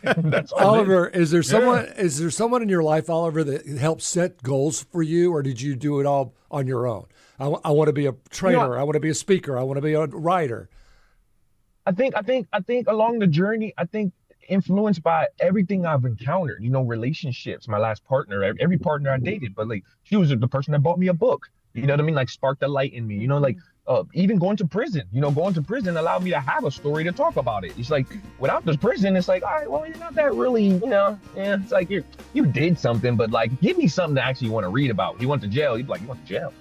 That's all. Oliver, is there someone in your life, Oliver, that helped set goals for you, or did you do it all on your own? I want to be a trainer. I want to be a speaker. I want to be a writer. I think along the journey, influenced by everything I've encountered, relationships, my last partner, every partner I dated, but like she was the person that bought me a book, you know what I mean? Like sparked the light in me, even going to prison, going to prison allowed me to have a story to talk about it. It's like, without this prison, it's like, all right, well, you're not that really, it's like you did something, but like, give me something to actually want to read about. You went to jail. You'd be like, you went to jail.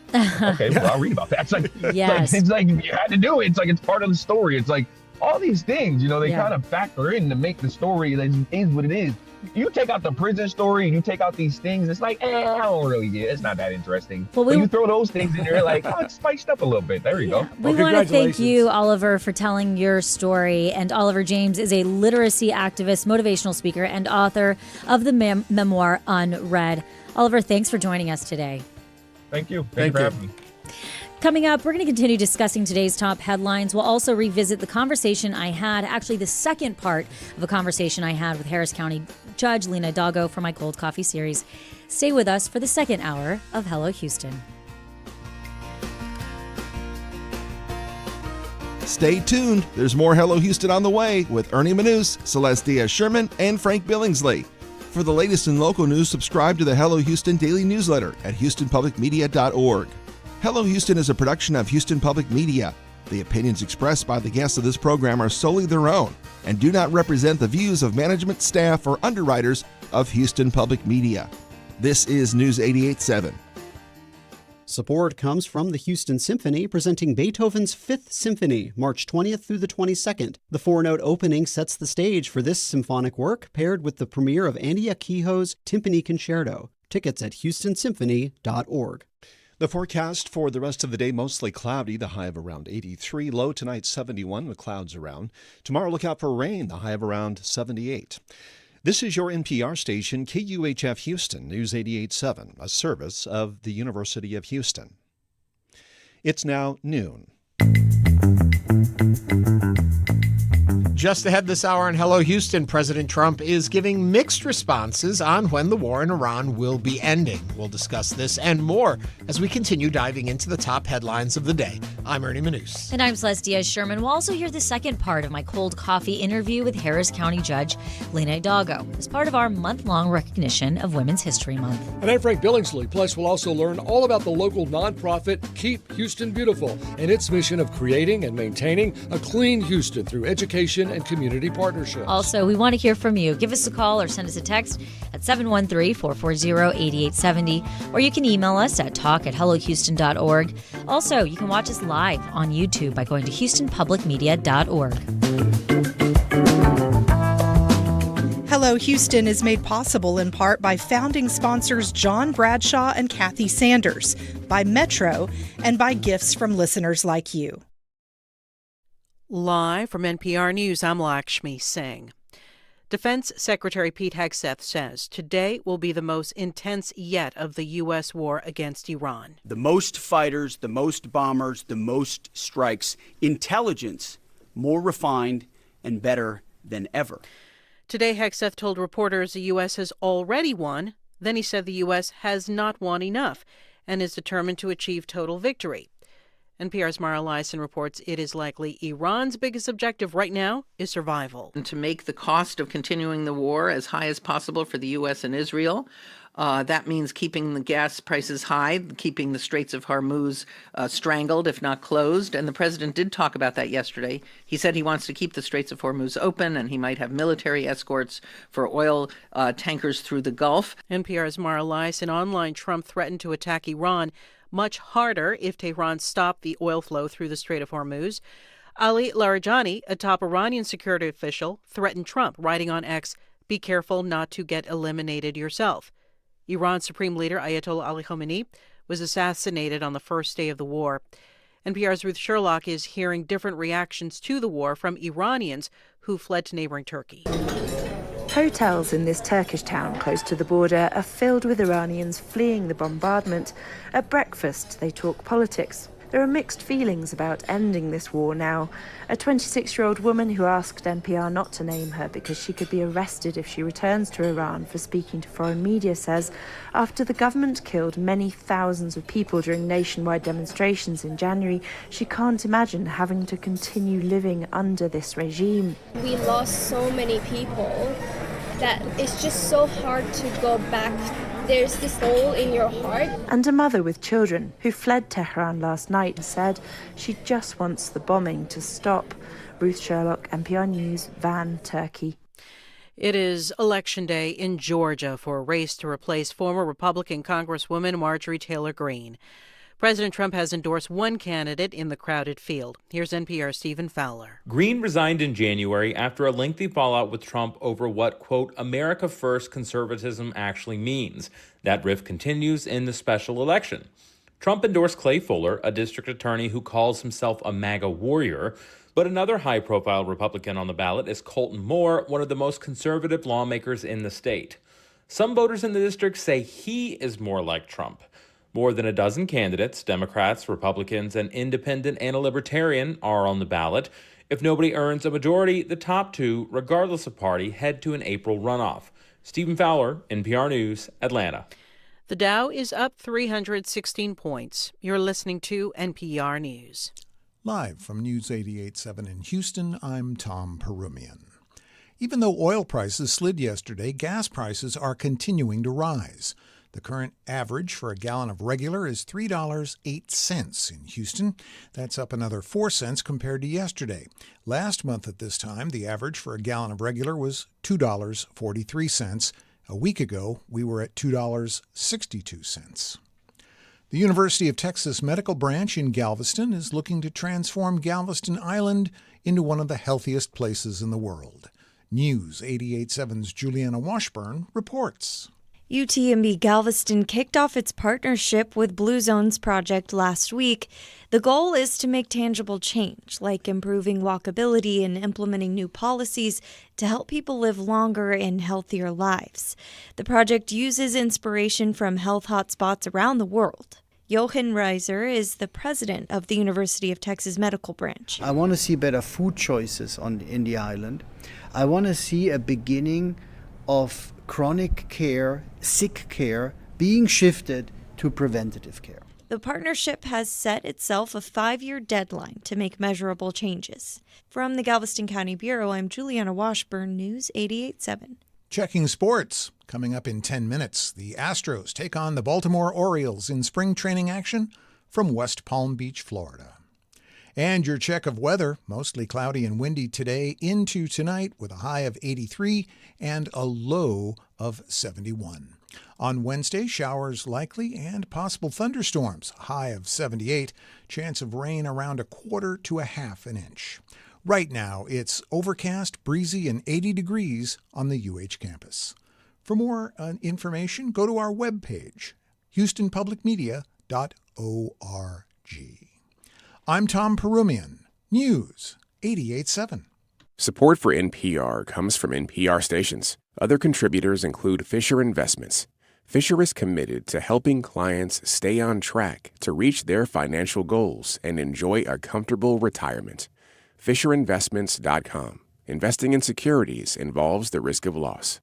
Okay, well, I'll read about that. It's like, yes. It's like you had to do it. It's like, it's part of the story. It's like, all these things, they kind of factor in to make the story that is what it is. You take out the prison story and you take out these things, it's like, I don't really get it. It's not that interesting. Well, but you throw those things in there, like, oh, it's spiced up a little bit. There you go. We want to thank you, Oliver, for telling your story. And Oliver James is a literacy activist, motivational speaker, and author of the memoir Unread. Oliver, thanks for joining us today. Thank you. Thank you for having me. Coming up, we're going to continue discussing today's top headlines. We'll also revisit the conversation I had, actually the second part of a conversation I had with Harris County Judge Lina Hidalgo for my Cold Coffee series. Stay with us for the second hour of Hello Houston. Stay tuned. There's more Hello Houston on the way with Ernie Manouse, Celeste Díaz Schurman, and Frank Billingsley. For the latest in local news, subscribe to the Hello Houston daily newsletter at houstonpublicmedia.org. Hello Houston is a production of Houston Public Media. The opinions expressed by the guests of this program are solely their own and do not represent the views of management, staff, or underwriters of Houston Public Media. This is News 88.7. Support comes from the Houston Symphony, presenting Beethoven's Fifth Symphony, March 20th through the 22nd. The four-note opening sets the stage for this symphonic work, paired with the premiere of Andy Akiho's Timpani Concerto. Tickets at houstonsymphony.org. The forecast for the rest of the day, mostly cloudy, the high of around 83. Low tonight, 71 with clouds around. Tomorrow, look out for rain, the high of around 78. This is your NPR station, KUHF Houston, News 88.7, a service of the University of Houston. It's now noon. Just ahead this hour on Hello Houston, President Trump is giving mixed responses on when the war in Iran will be ending. We'll discuss this and more as we continue diving into the top headlines of the day. I'm Ernie Manouse. And I'm Celeste Díaz Schurman. We'll also hear the second part of my cold coffee interview with Harris County Judge Lina Hidalgo as part of our month-long recognition of Women's History Month. And I'm Frank Billingsley. Plus, we'll also learn all about the local nonprofit Keep Houston Beautiful and its mission of creating and maintaining a clean Houston through education and community partnerships. Also, we want to hear from you. Give us a call or send us a text at 713-440-8870, or you can email us at talk@hellohouston.org. Also, you can watch us live on YouTube by going to houstonpublicmedia.org. Hello Houston is made possible in part by founding sponsors John Bradshaw and Kathy Sanders, by Metro, and by gifts from listeners like you. Live from NPR News, I'm Lakshmi Singh. Defense Secretary Pete Hegseth says today will be the most intense yet of the U.S. war against Iran. The most fighters, the most bombers, the most strikes. Intelligence more refined and better than ever. Today, Hegseth told reporters the U.S. has already won. Then he said the U.S. has not won enough and is determined to achieve total victory. NPR's Mara Lyson reports it is likely Iran's biggest objective right now is survival. And to make the cost of continuing the war as high as possible for the U.S. and Israel, that means keeping the gas prices high, keeping the Straits of Hormuz strangled, if not closed. And the president did talk about that yesterday. He said he wants to keep the Straits of Hormuz open, and he might have military escorts for oil tankers through the Gulf. NPR's Mara Lyson. Online, Trump threatened to attack Iran much harder if Tehran stopped the oil flow through the Strait of Hormuz. Ali Larijani, a top Iranian security official, threatened Trump, writing on X, "Be careful not to get eliminated yourself." Iran's Supreme Leader Ayatollah Ali Khamenei was assassinated on the first day of the war. NPR's Ruth Sherlock is hearing different reactions to the war from Iranians who fled to neighboring Turkey. Hotels in this Turkish town close to the border are filled with Iranians fleeing the bombardment. At breakfast, they talk politics. There are mixed feelings about ending this war now. A 26-year-old woman who asked NPR not to name her because she could be arrested if she returns to Iran for speaking to foreign media says, after the government killed many thousands of people during nationwide demonstrations in January, she can't imagine having to continue living under this regime. We lost so many people that it's just so hard to go back. There's this hole in your heart. And a mother with children who fled Tehran last night said she just wants the bombing to stop. Ruth Sherlock, NPR News, Van, Turkey. It is Election Day in Georgia for a race to replace former Republican Congresswoman Marjorie Taylor Greene. President Trump has endorsed one candidate in the crowded field. Here's NPR's Stephen Fowler. Greene resigned in January after a lengthy fallout with Trump over what, quote, America First conservatism actually means. That rift continues in the special election. Trump endorsed Clay Fuller, a district attorney who calls himself a MAGA warrior. But another high-profile Republican on the ballot is Colton Moore, one of the most conservative lawmakers in the state. Some voters in the district say he is more like Trump. More than a dozen candidates, Democrats, Republicans, and Independent and a Libertarian, are on the ballot. If nobody earns a majority, the top two, regardless of party, head to an April runoff. Stephen Fowler, NPR News, Atlanta. The Dow is up 316 points. You're listening to NPR News. Live from News 88.7 in Houston, I'm Tom Perumian. Even though oil prices slid yesterday, gas prices are continuing to rise. The current average for a gallon of regular is $3.08 in Houston. That's up another 4 cents compared to yesterday. Last month at this time, the average for a gallon of regular was $2.43. A week ago, we were at $2.62. The University of Texas Medical Branch in Galveston is looking to transform Galveston Island into one of the healthiest places in the world. News 88.7's Juliana Washburn reports. UTMB Galveston kicked off its partnership with Blue Zones Project last week. The goal is to make tangible change, like improving walkability and implementing new policies to help people live longer and healthier lives. The project uses inspiration from health hotspots around the world. Jochen Reiser is the president of the University of Texas Medical Branch. I want to see better food choices in the island. I want to see a beginning of chronic care, sick care, being shifted to preventative care. The partnership has set itself a 5-year deadline to make measurable changes. From the Galveston County Bureau, I'm Juliana Washburn, News 88.7. Checking sports. Coming up in 10 minutes, the Astros take on the Baltimore Orioles in spring training action from West Palm Beach, Florida. And your check of weather, mostly cloudy and windy today into tonight with a high of 83 and a low of 71. On Wednesday, showers likely and possible thunderstorms, high of 78, chance of rain around 1/4 to 1/2 inch. Right now, it's overcast, breezy, and 80 degrees on the UH campus. For more information, go to our webpage, houstonpublicmedia.org. I'm Tom Perumian, News 88.7. Support for NPR comes from NPR stations. Other contributors include Fisher Investments. Fisher is committed to helping clients stay on track to reach their financial goals and enjoy a comfortable retirement. FisherInvestments.com. Investing in securities involves the risk of loss.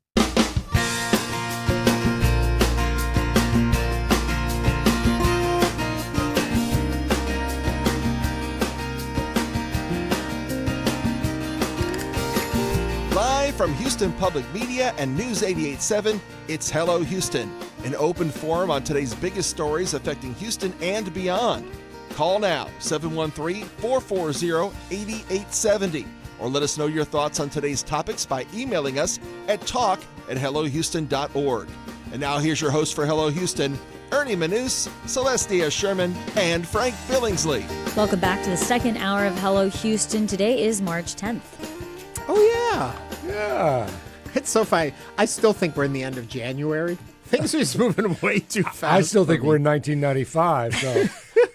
Live from Houston Public Media and News 88.7, it's Hello Houston, an open forum on today's biggest stories affecting Houston and beyond. Call now, 713-440-8870, or let us know your thoughts on today's topics by emailing us at talk@hellohouston.org. And now here's your host for Hello Houston, Ernie Manouse, Celeste Díaz Schurman, and Frank Billingsley. Welcome back to the second hour of Hello Houston. Today is March 10th. Oh, yeah. Yeah. It's so funny. I still think we're in the end of January. Things are just moving way too fast. I still think we're in 1995, so...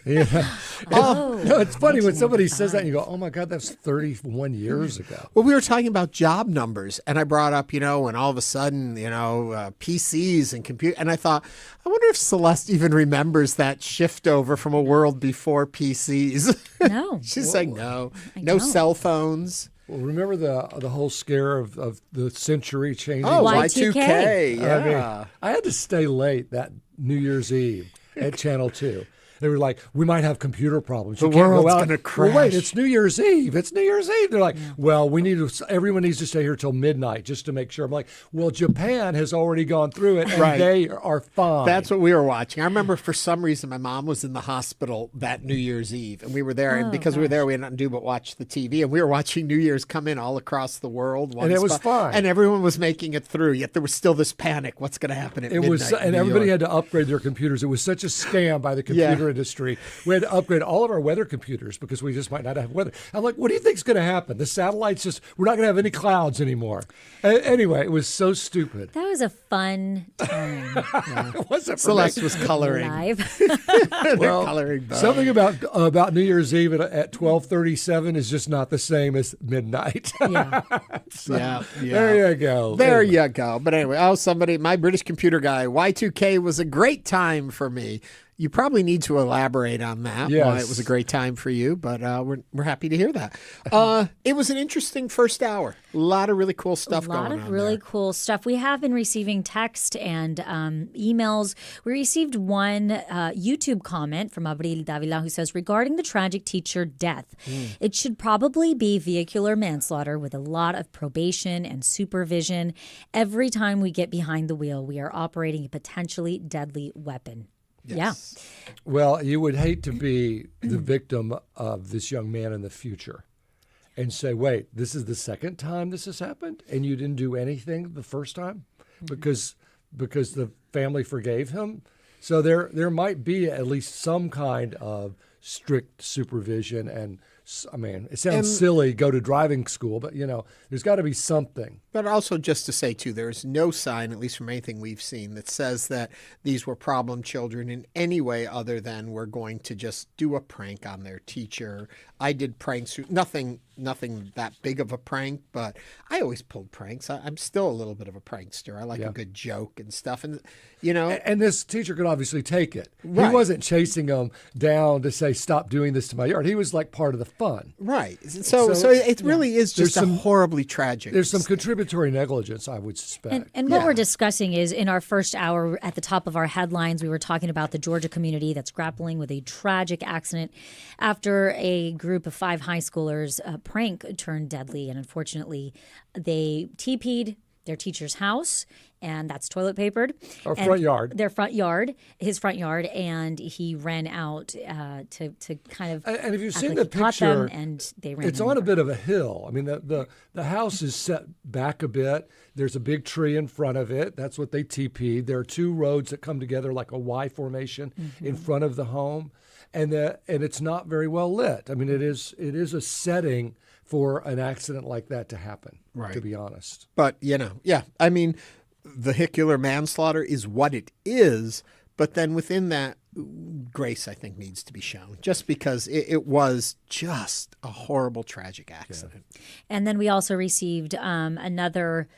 Yeah. No, it's funny when somebody says that and you go, oh my God, that's 31 years ago. Well, we were talking about job numbers and I brought up, when all of a sudden, PCs and and I thought, I wonder if Celeste even remembers that shift over from a world before PCs. No. She's like, no cell phones. Well, remember the whole scare of the century changing? Oh, Y2K. Yeah. I had to stay late that New Year's Eve at Channel 2. They were like, we might have computer problems. The world's going to crash. Well, wait, it's New Year's Eve. It's New Year's Eve. They're like, well, everyone needs to stay here till midnight just to make sure. I'm like, well, Japan has already gone through it, and they are fine. That's what we were watching. I remember for some reason my mom was in the hospital that New Year's Eve, and we were there. And because we were there, we had nothing to do but watch the TV. And we were watching New Year's come in all across the world. And it was fine. And everyone was making it through, yet there was still this panic. What's going to happen at midnight? And everybody had to upgrade their computers. It was such a scam by the computer industry. We had to upgrade all of our weather computers because we just might not have weather. I'm like, what do you think's going to happen? The satellites we're not going to have any clouds anymore. Anyway, it was so stupid. That was a fun time. Celeste was coloring. Live. Well, coloring something about New Year's Eve at 12:37 is just not the same as midnight. Yeah. Yeah. There you go. You go. But anyway, my British computer guy, Y2K was a great time for me. You probably need to elaborate on that. Yes. Why it was a great time for you, but we're happy to hear that. It was an interesting first hour. A lot of really cool stuff going on. A lot of really cool stuff. We have been receiving text and emails. We received one YouTube comment from Abril Davila who says, regarding the tragic teacher death, it should probably be vehicular manslaughter with a lot of probation and supervision. Every time we get behind the wheel, we are operating a potentially deadly weapon. Yes. Yeah. Well, you would hate to be the victim of this young man in the future and say, wait, this is the second time this has happened and you didn't do anything the first time because the family forgave him. So there might be at least some kind of strict supervision and, I mean, it sounds silly, go to driving school, but, there's got to be something. But also just to say, too, there's no sign, at least from anything we've seen, that says that these were problem children in any way other than we're going to just do a prank on their teacher. I did pranks, nothing that big of a prank, but I always pulled pranks. I'm still a little bit of a prankster. I like a good joke and stuff. And, And this teacher could obviously take it. Right. He wasn't chasing them down to say, stop doing this to my yard. He was like part of the fun. Right. So it really is just horribly tragic. There's some contributory negligence, I would suspect. And what we're discussing is in our first hour at the top of our headlines, we were talking about the Georgia community that's grappling with a tragic accident after a group of 5 high schoolers prank turned deadly. And unfortunately, they TP'd their teacher's house, and that's toilet papered. Or front yard. Their front yard, his front yard, and he ran out to kind of. And if you've act seen like the he caught picture, them, and they ran. It's him on a over. bit of a hill. I mean, the house is set back a bit. There's a big tree in front of it. That's what they TP'd. There are 2 roads that come together like a Y formation in front of the home, and it's not very well lit. I mean, it is a setting for an accident like that to happen, to be honest. But, I mean, vehicular manslaughter is what it is, but then within that, grace, I think, needs to be shown, just because it was just a horrible, tragic accident. Yeah. And then we also received another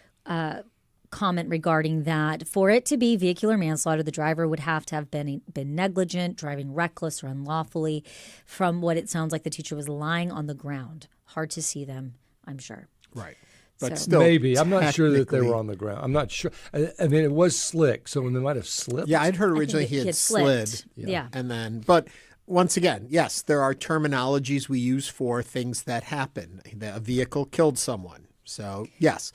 comment regarding that. For it to be vehicular manslaughter, the driver would have to have been negligent, driving reckless or unlawfully. From what it sounds like, the teacher was lying on the ground. Hard to see them, I'm sure. Right. But still, maybe. I'm not sure that they were on the ground. I'm not sure. I mean, it was slick, so they might have slipped. Yeah, I'd heard originally he had slid. Yeah. And then, but once again, yes, there are terminologies we use for things that happen. A vehicle killed someone. So, yes.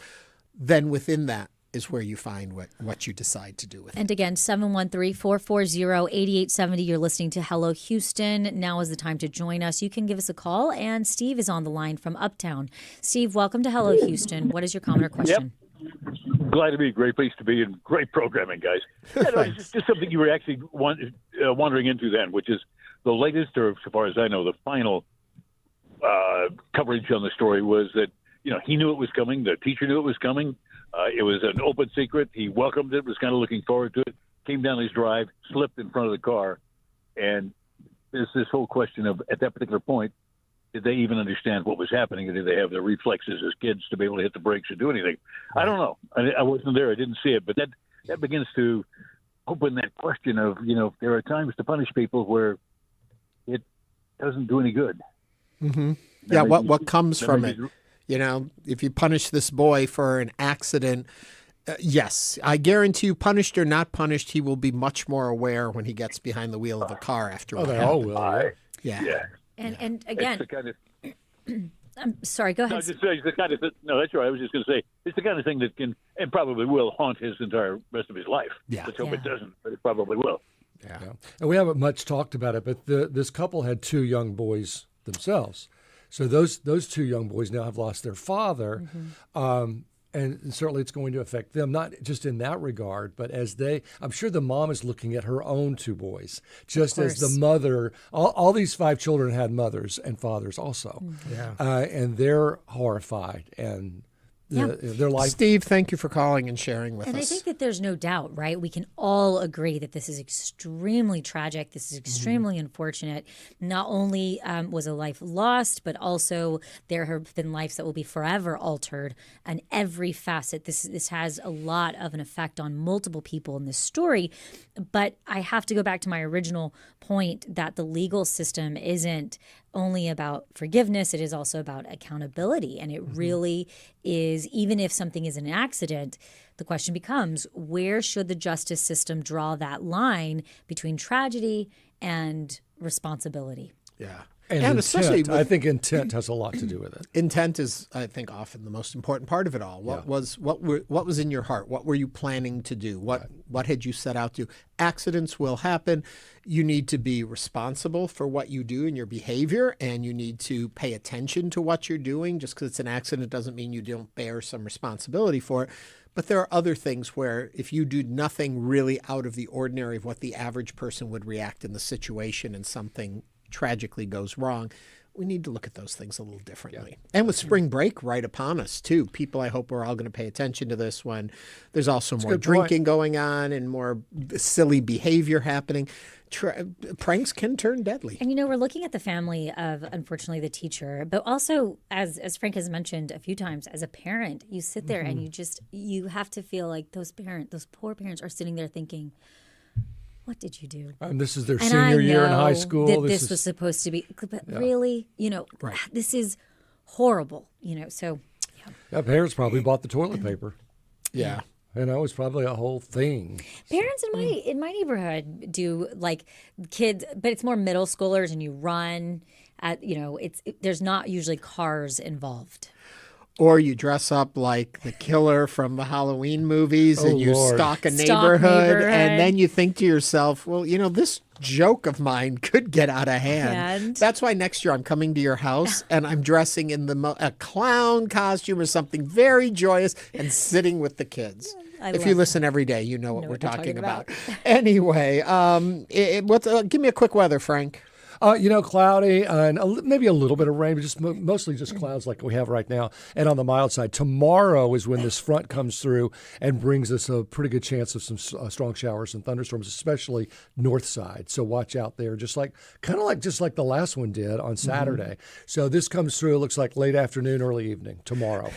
Then within that is where you find what you decide to do with it. And again, 713-440-8870. You're listening to Hello Houston. Now is the time to join us. You can give us a call, and Steve is on the line from Uptown. Steve, welcome to Hello Houston. What is your comment or question? Yep. Glad to be. A great place to be and great programming, guys. It's just something you were actually wandering into then, which is the latest, or so far as I know, the final coverage on the story was that, he knew it was coming. The teacher knew it was coming. It was an open secret. He welcomed it, was kind of looking forward to it, came down his drive, slipped in front of the car. And there's this whole question of, at that particular point, did they even understand what was happening? Or did they have the reflexes as kids to be able to hit the brakes or do anything? Right. I don't know. I wasn't there. I didn't see it. But that begins to open that question of, there are times to punish people where it doesn't do any good. Mm-hmm. Yeah, what comes from it? If you punish this boy for an accident, yes, I guarantee you, punished or not punished, he will be much more aware when he gets behind the wheel of a car after what they happened. all will. Yeah. And again, it's the kind of, I'm sorry, go ahead. No, it's the kind of, no, that's right. I was just going to say, it's the kind of thing that can and probably will haunt his entire rest of his life. Yeah. Let's hope it doesn't, but it probably will. Yeah. And we haven't much talked about it, but this couple had 2 young boys themselves. So those 2 young boys now have lost their father, and certainly it's going to affect them, not just in that regard, but as I'm sure the mom is looking at her own 2 boys, just as the mother, all these 5 children had mothers and fathers also. Yeah. And they're horrified, and their life. Steve, thank you for calling and sharing with us. And I think that there's no doubt, right? We can all agree that this is extremely tragic. This is extremely unfortunate. Not only was a life lost, but also there have been lives that will be forever altered on every facet. This has a lot of an effect on multiple people in this story. But I have to go back to my original point that the legal system isn't only about forgiveness, it is also about accountability. And it really is, even if something is an accident, the question becomes, where should the justice system draw that line between tragedy and responsibility? Yeah. And especially intent. I think intent has a lot to do with it. Intent is, I think, often the most important part of it all. What was in your heart? What were you planning to do? What had you set out to? Accidents will happen. You need to be responsible for what you do and your behavior, and you need to pay attention to what you're doing. Just because it's an accident doesn't mean you don't bear some responsibility for it. But there are other things where if you do nothing really out of the ordinary of what the average person would react in the situation and something tragically goes wrong, we need to look at those things a little differently. Yeah. And with spring break right upon us, too, people, I hope we're all going to pay attention to this when there's also more drinking going on and more silly behavior happening. Pranks can turn deadly. And, we're looking at the family of, unfortunately, the teacher, but also, as Frank has mentioned a few times, as a parent, you sit there and you have to feel like those poor parents are sitting there thinking, what did you do? This is their senior year in high school. That this was supposed to be, but really, this is horrible, so. Yeah, parents probably bought the toilet paper. Yeah. It's probably a whole thing. Parents in my neighborhood do like kids, but it's more middle schoolers, and you run at, there's not usually cars involved. Or you dress up like the killer from the Halloween movies and you stalk a neighborhood. And then you think to yourself, well, this joke of mine could get out of hand. That's why next year I'm coming to your house and I'm dressing in a clown costume or something very joyous and sitting with the kids. If you listen every day, you know what we're talking about. Anyway, give me a quick weather, Frank. Cloudy and maybe a little bit of rain, but just mostly just clouds like we have right now. And on the mild side, tomorrow is when this front comes through and brings us a pretty good chance of some strong showers and thunderstorms, especially north side. So watch out there, just like the last one did on Saturday. So this comes through. It looks like late afternoon, early evening tomorrow.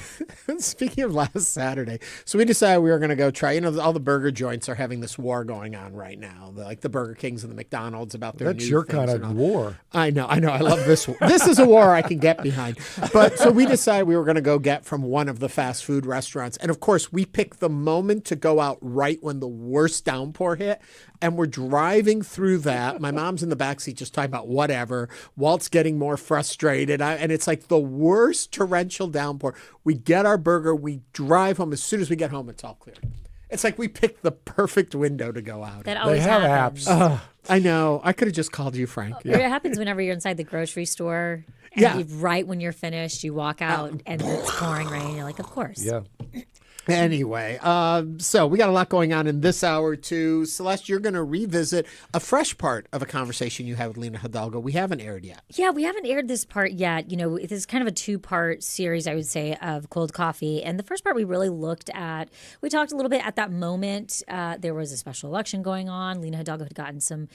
Speaking of last Saturday, so we decided we were going to go try. All the burger joints are having this war going on right now, like the Burger Kings and the McDonald's about their. That's your kind of war. I know. I love this one. This is a war I can get behind. But so we decided we were going to go get from one of the fast food restaurants. And of course, we picked the moment to go out right when the worst downpour hit. And we're driving through that. My mom's in the backseat just talking about whatever. Walt's getting more frustrated. And it's like the worst torrential downpour. We get our burger. We drive home. As soon as we get home, it's all clear. It's like we picked the perfect window to go out. That always happens. I know. I could have just called you, Frank. It happens whenever you're inside the grocery store. And right when you're finished, you walk out and it's pouring rain. You're like, of course. Yeah. Anyway, so we got a lot going on in this hour, too. Celeste, you're going to revisit a fresh part of a conversation you had with Lina Hidalgo. We haven't aired yet. Yeah, we haven't aired this part yet. This is kind of a two-part series, I would say, of Cold Coffee. And the first part we really looked at, we talked a little bit at that moment. There was a special election going on. Lina Hidalgo had gotten some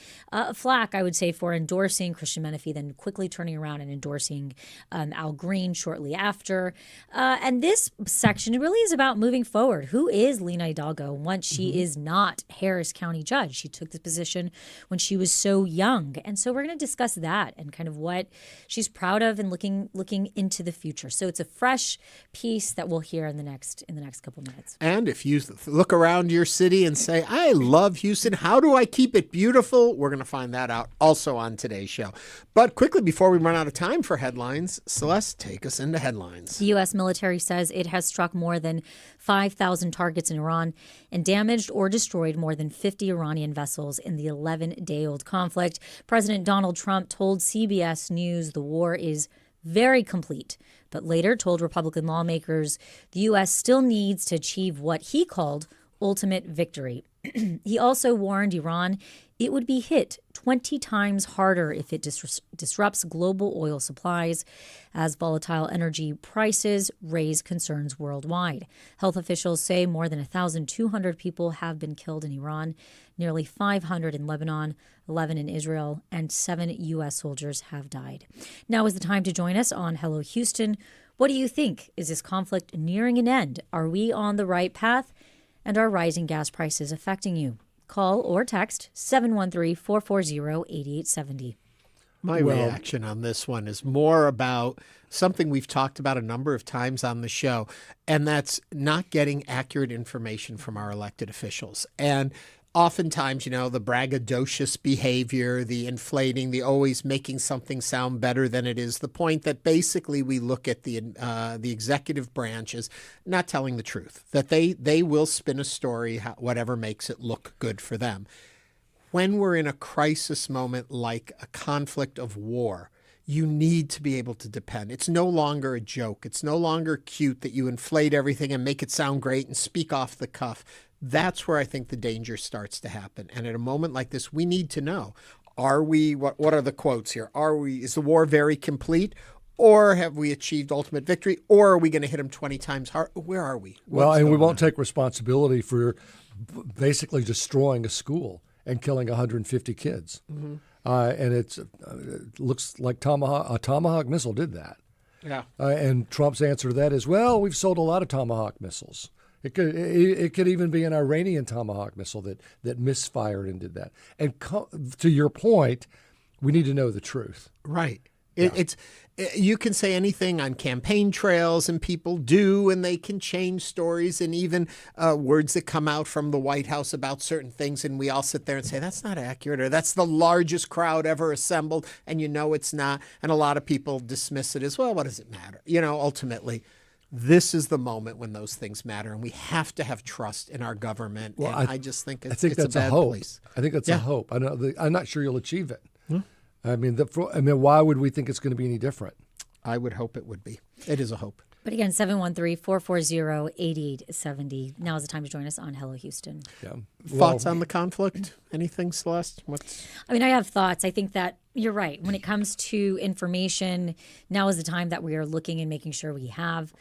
flack, I would say, for endorsing Christian Menefee, then quickly turning around and endorsing Al Green shortly after. And this section really is about moving forward. Who is Lina Hidalgo once she is not Harris County judge? She took this position when she was so young. And so we're going to discuss that and kind of what she's proud of and looking into the future. So it's a fresh piece that we'll hear in the next couple minutes. And if you look around your city and say, I love Houston, how do I keep it beautiful? We're going to find that out also on today's show. But quickly, before we run out of time for headlines, Celeste, take us into headlines. The U.S. military says it has struck more than 5,000 targets in Iran and damaged or destroyed more than 50 Iranian vessels in the 11-day-old conflict. President Donald Trump told CBS News the war is very complete, but later told Republican lawmakers the U.S. still needs to achieve what he called ultimate victory. He also warned Iran it would be hit 20 times harder if it disrupts global oil supplies, as volatile energy prices raise concerns worldwide. Health officials say more than 1,200 people have been killed in Iran, nearly 500 in Lebanon, 11 in Israel, and 7 U.S. soldiers have died. Now is the time to join us on Hello Houston. What do you think? Is this conflict nearing an end? Are we on the right path? And are rising gas prices affecting you? Call or text 713-440-8870. My reaction on this one is more about something we've talked about a number of times on the show, and that's not getting accurate information from our elected officials. And oftentimes, the braggadocious behavior, the inflating, the always making something sound better than it is, the point that basically we look at the executive branch as not telling the truth, that they will spin a story, whatever makes it look good for them. When we're in a crisis moment like a conflict of war, you need to be able to depend. It's no longer a joke. It's no longer cute that you inflate everything and make it sound great and speak off the cuff. That's where I think the danger starts to happen. And at a moment like this, we need to know, are we, what are the quotes here? Is the war very complete? Or have we achieved ultimate victory? Or are we going to hit them 20 times hard? Where are we? And we won't take responsibility for basically destroying a school and killing 150 kids. Mm-hmm. And it looks like a Tomahawk missile did that. Yeah. And Trump's answer to that is, well, we've sold a lot of Tomahawk missiles. It could even be an Iranian Tomahawk missile that misfired and did that. And to your point, we need to know the truth. Right. You can say anything on campaign trails, and people do, and they can change stories and even words that come out from the White House about certain things, and we all sit there and say, that's not accurate, or that's the largest crowd ever assembled, and it's not. And a lot of people dismiss it as, well, what does it matter? Ultimately, this is the moment when those things matter, and we have to have trust in our government. Well, and I just think it's that's a bad hope. place. I think that's a hope. I'm not sure you'll achieve it. I mean, why would we think it's going to be any different? I would hope it would be. It is a hope. But again, 713-440-8870. Now is the time to join us on Hello Houston. Yeah. Thoughts on the conflict? Anything, Celeste? I have thoughts. I think that you're right. When it comes to information, now is the time that we are looking and making sure we have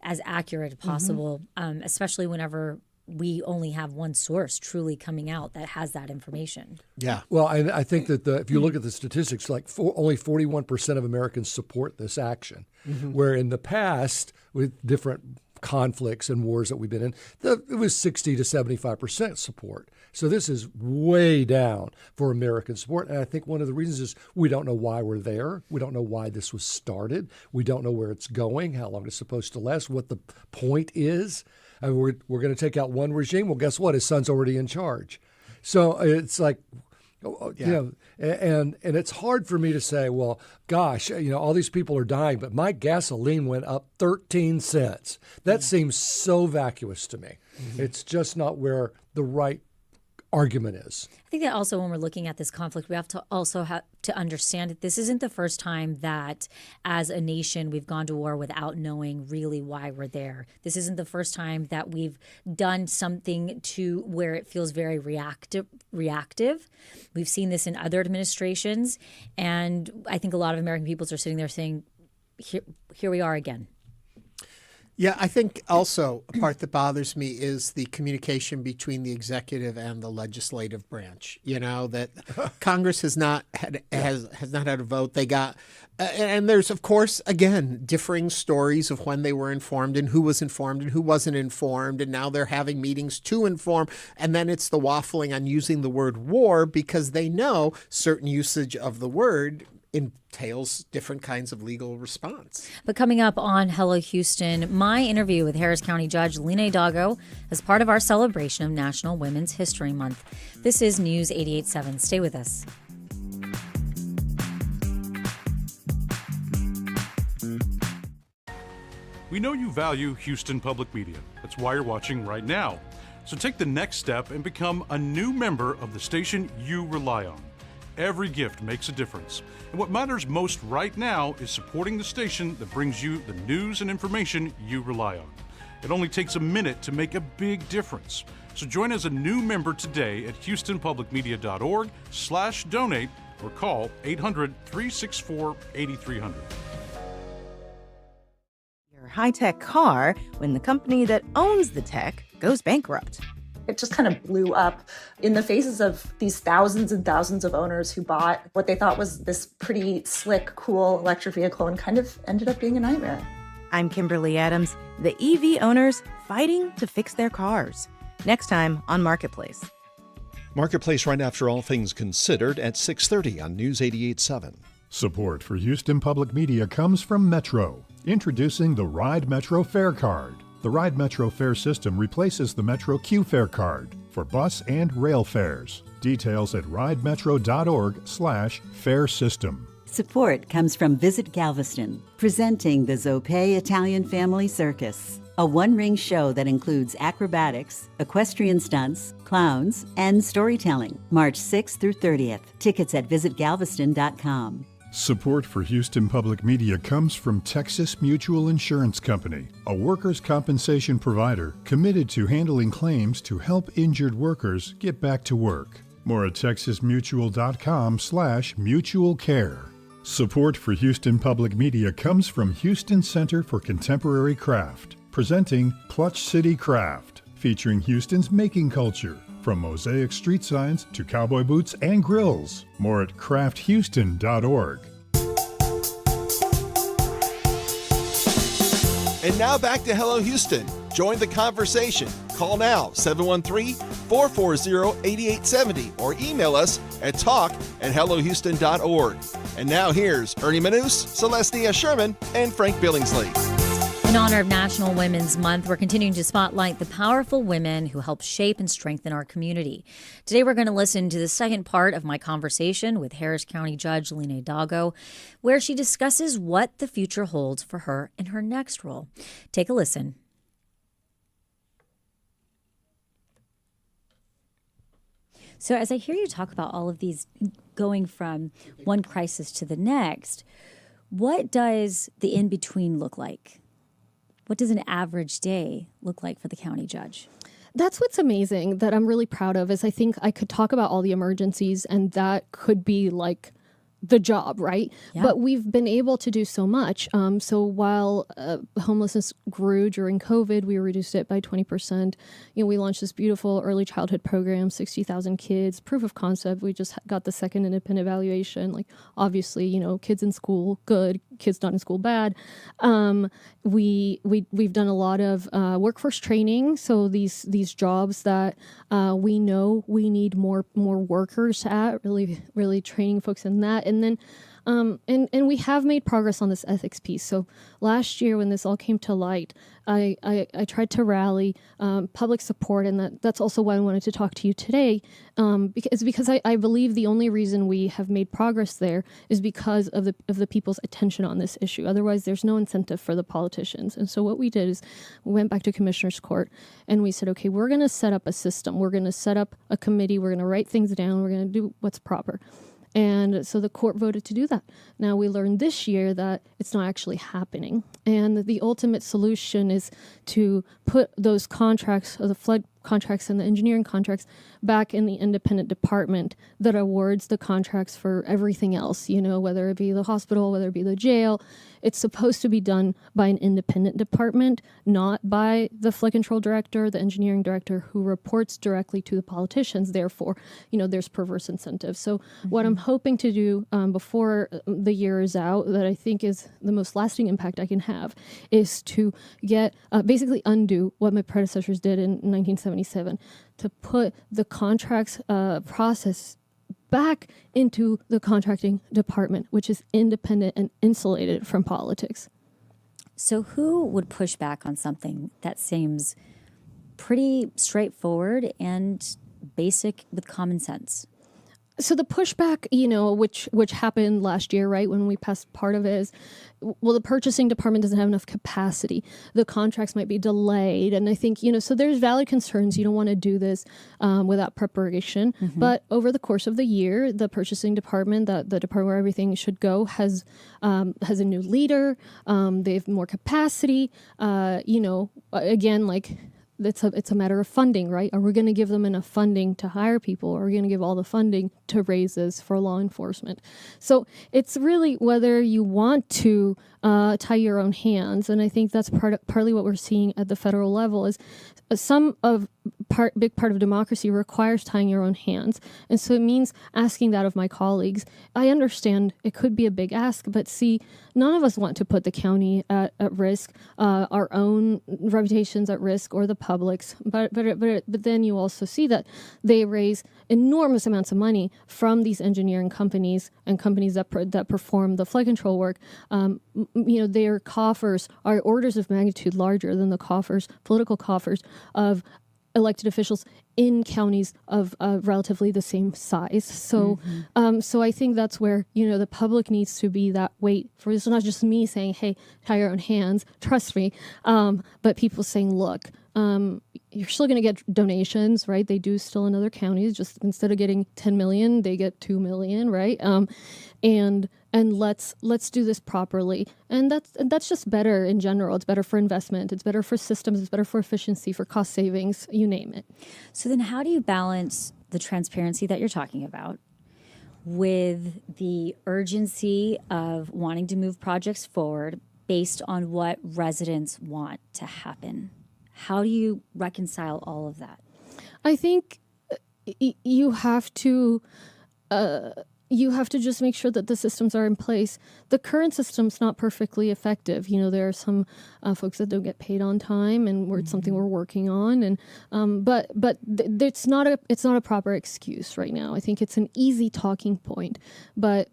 as accurate as possible, especially whenever we only have one source truly coming out that has that information. Yeah. Well, I think that if you look at the statistics, only 41% of Americans support this action, where in the past, with different conflicts and wars that we've been in, it was 60 to 75% support. So this is way down for American support. And I think one of the reasons is we don't know why we're there. We don't know why this was started. We don't know where it's going, how long it's supposed to last, what the point is. I mean, we're going to take out one regime. Well, guess what? His son's already in charge. So it's like, and it's hard for me to say, well, gosh, all these people are dying, but my gasoline went up 13 cents. That seems so vacuous to me. It's just not where the right argument is. I think that also when we're looking at this conflict, we have to also have to understand that this isn't the first time that as a nation we've gone to war without knowing really why we're there. This isn't the first time that we've done something to where it feels very reactive. We've seen this in other administrations, and I think a lot of American peoples are sitting there saying, here we are again. Yeah, I think also a part that bothers me is the communication between the executive and the legislative branch. That Congress has not had a vote. They got, and there's of course again differing stories of when they were informed and who was informed and who wasn't informed, and now they're having meetings to inform, and then it's the waffling on using the word war because they know certain usage of the word entails different kinds of legal response. But coming up on Hello Houston, my interview with Harris County Judge Lina Hidalgo as part of our celebration of National Women's History Month. This is News 88.7. Stay with us. We know you value Houston Public Media. That's why you're watching right now. So take the next step and become a new member of the station you rely on. Every gift makes a difference. And what matters most right now is supporting the station that brings you the news and information you rely on. It only takes a minute to make a big difference. So join as a new member today at houstonpublicmedia.org/donate or call 800-364-8300. Your high-tech car when the company that owns the tech goes bankrupt. It just kind of blew up in the faces of these thousands and thousands of owners who bought what they thought was this pretty slick, cool electric vehicle and kind of ended up being a nightmare. I'm Kimberly Adams, the EV owners fighting to fix their cars. Next time on Marketplace. Marketplace right after All Things Considered at 6:30 on News 88.7. Support for Houston Public Media comes from Metro, introducing the Ride Metro Fare Card. The Ride Metro fare system replaces the Metro Q Fare Card for bus and rail fares. Details at ridemetro.org/fare system. Support comes from Visit Galveston, presenting the Zopé Italian Family Circus, a one-ring show that includes acrobatics, equestrian stunts, clowns, and storytelling. March 6th through 30th. Tickets at visitgalveston.com. Support for Houston Public Media comes from Texas Mutual Insurance Company, a workers' compensation provider committed to handling claims to help injured workers get back to work. More at texasmutual.com/mutual care. Support for Houston Public Media comes from Houston Center for Contemporary Craft, presenting Clutch City Craft, featuring Houston's making culture, from mosaic street signs to cowboy boots and grills. More at crafthouston.org. And now back to Hello Houston. Join the conversation. Call now, 713-440-8870, or email us at talk@hellohouston.org. And now here's Ernie Manouse, Celeste Díaz Schurman, and Frank Billingsley. In honor of National Women's Month, we're continuing to spotlight the powerful women who help shape and strengthen our community. Today, we're going to listen to the second part of my conversation with Harris County Judge Lina Hidalgo, where she discusses what the future holds for her in her next role. Take a listen. So as I hear you talk about all of these going from one crisis to the next, what does the in-between look like? What does an average day look like for the county judge? That's what's amazing that I'm really proud of is I think I could talk about all the emergencies and that could be like the job, right? Yeah. But we've been able to do so much. So while homelessness grew during COVID, we reduced it by 20%. We launched this beautiful early childhood program, 60,000 kids, proof of concept. We just got the second independent evaluation. Like, obviously, kids in school, good. Kids not in school, bad. We've done a lot of workforce training. So these jobs that we know we need more workers at, really training folks in that. And then and we have made progress on this ethics piece. So last year when this all came to light, I tried to rally public support, and that's also why I wanted to talk to you today, because I believe the only reason we have made progress there is because of the people's attention on this issue. Otherwise, there's no incentive for the politicians. And so what we did is we went back to Commissioner's Court and we said, okay, we're going to set up a system. We're going to set up a committee. We're going to write things down. We're going to do what's proper. And so the court voted to do that. Now we learned this year that it's not actually happening. And the ultimate solution is to put those contracts, the flood contracts and the engineering contracts, back in the independent department that awards the contracts for everything else, whether it be the hospital, whether it be the jail. It's supposed to be done by an independent department, not by the flood control director, the engineering director, who reports directly to the politicians. Therefore, there's perverse incentives. So what I'm hoping to do before the year is out, that I think is the most lasting impact I can have, is to get basically undo what my predecessors did in 1977, to put the contracts process back into the contracting department, which is independent and insulated from politics. So who would push back on something that seems pretty straightforward and basic with common sense? So the pushback, which happened last year, right, when we passed part of it, is, well, the purchasing department doesn't have enough capacity. The contracts might be delayed. And I think, so there's valid concerns. You don't want to do this without preparation. Mm-hmm. But over the course of the year, the purchasing department, the department where everything should go, has a new leader. They have more capacity. Again, like, it's a matter of funding, right? Are we going to give them enough funding to hire people? Or are we going to give all the funding to raises for law enforcement? So it's really whether you want to tie your own hands, and I think that's partly what we're seeing at the federal level is big part of democracy requires tying your own hands, and so it means asking that of my colleagues. I understand it could be a big ask, but see, none of us want to put the county at risk, our own reputations at risk, or the public's. But then you also see that they raise enormous amounts of money from these engineering companies and companies that perform the flood control work. Their coffers are orders of magnitude larger than the political coffers of elected officials in counties of relatively the same size. So, so I think that's where the public needs to be that weight for. It's not just me saying, "Hey, tie your own hands, trust me," but people saying, "Look, you're still going to get donations, right? They do still in other counties. Just instead of getting 10 million, they get 2 million, right? And let's do this properly. And that's just better in general. It's better for investment. It's better for systems. It's better for efficiency, for cost savings, you name it. So then how do you balance the transparency that you're talking about with the urgency of wanting to move projects forward based on what residents want to happen? How do you reconcile all of that? I think you have to just make sure that the systems are in place. The current system's not perfectly effective. There are some folks that don't get paid on time, and it's something we're working on. And but it's not a proper excuse right now. I think it's an easy talking point, but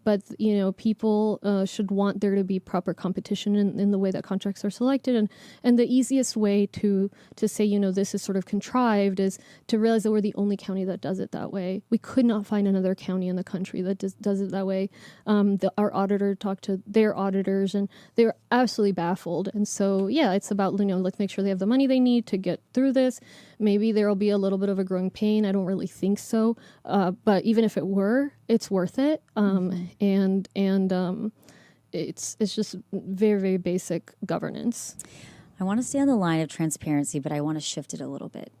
people should want there to be proper competition in the way that contracts are selected. And the easiest way to say this is sort of contrived is to realize that we're the only county that does it that way. We could not find another county in the country that does it that way. Our auditor talked to their auditors, and they were absolutely baffled. And so, it's about, let's make sure they have the money they need to get through this. Maybe there will be a little bit of a growing pain. I don't really think so. But even if it were, it's worth it. It's just very, very basic governance. I want to stay on the line of transparency, but I want to shift it a little bit.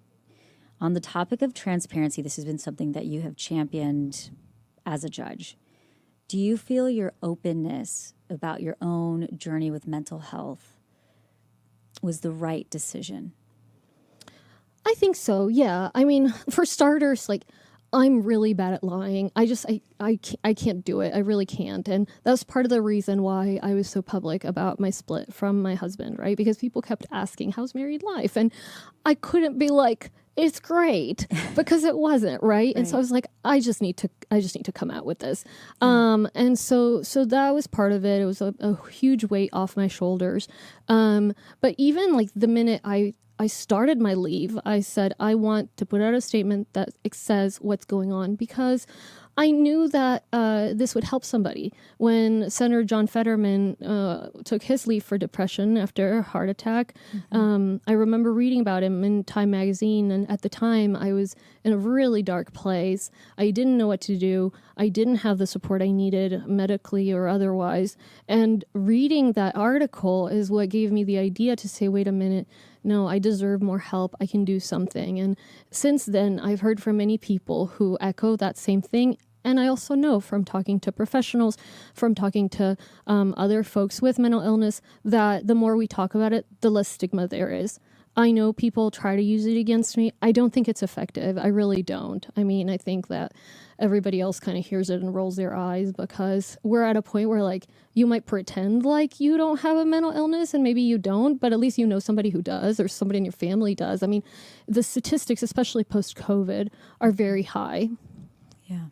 On the topic of transparency, this has been something that you have championed as a judge. Do you feel your openness about your own journey with mental health was the right decision? I think so, yeah. I mean, for starters, I'm really bad at lying. I can't do it. I really can't. And that's part of the reason why I was so public about my split from my husband, right? Because people kept asking, how's married life? And I couldn't be like, it's great, because it wasn't, right? And so I was like, I just need to come out with this. And so that was part of it. It was a huge weight off my shoulders. But even the minute I started my leave, I said, I want to put out a statement that says what's going on, because I knew that this would help somebody. When Senator John Fetterman took his leave for depression after a heart attack, I remember reading about him in Time magazine, and at the time I was in a really dark place. I didn't know what to do. I didn't have the support I needed medically or otherwise. And reading that article is what gave me the idea to say, wait a minute, no, I deserve more help. I can do something. And since then, I've heard from many people who echo that same thing. And I also know from talking to professionals, from talking to other folks with mental illness, that the more we talk about it, the less stigma there is. I know people try to use it against me. I don't think it's effective. I really don't. I mean, I think that everybody else kind of hears it and rolls their eyes, because we're at a point where you might pretend like you don't have a mental illness, and maybe you don't, but at least you know somebody who does, or somebody in your family does. I mean, the statistics, especially post-COVID, are very high. Yeah.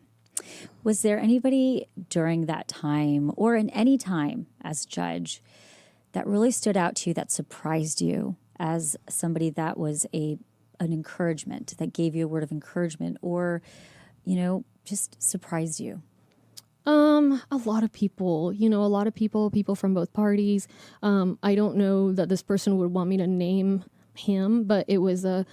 Was there anybody during that time, or in any time as judge, that really stood out to you, that surprised you as somebody that was an encouragement, that gave you a word of encouragement, or, just surprised you? A lot of people, people from both parties. I don't know that this person would want me to name him, but it was a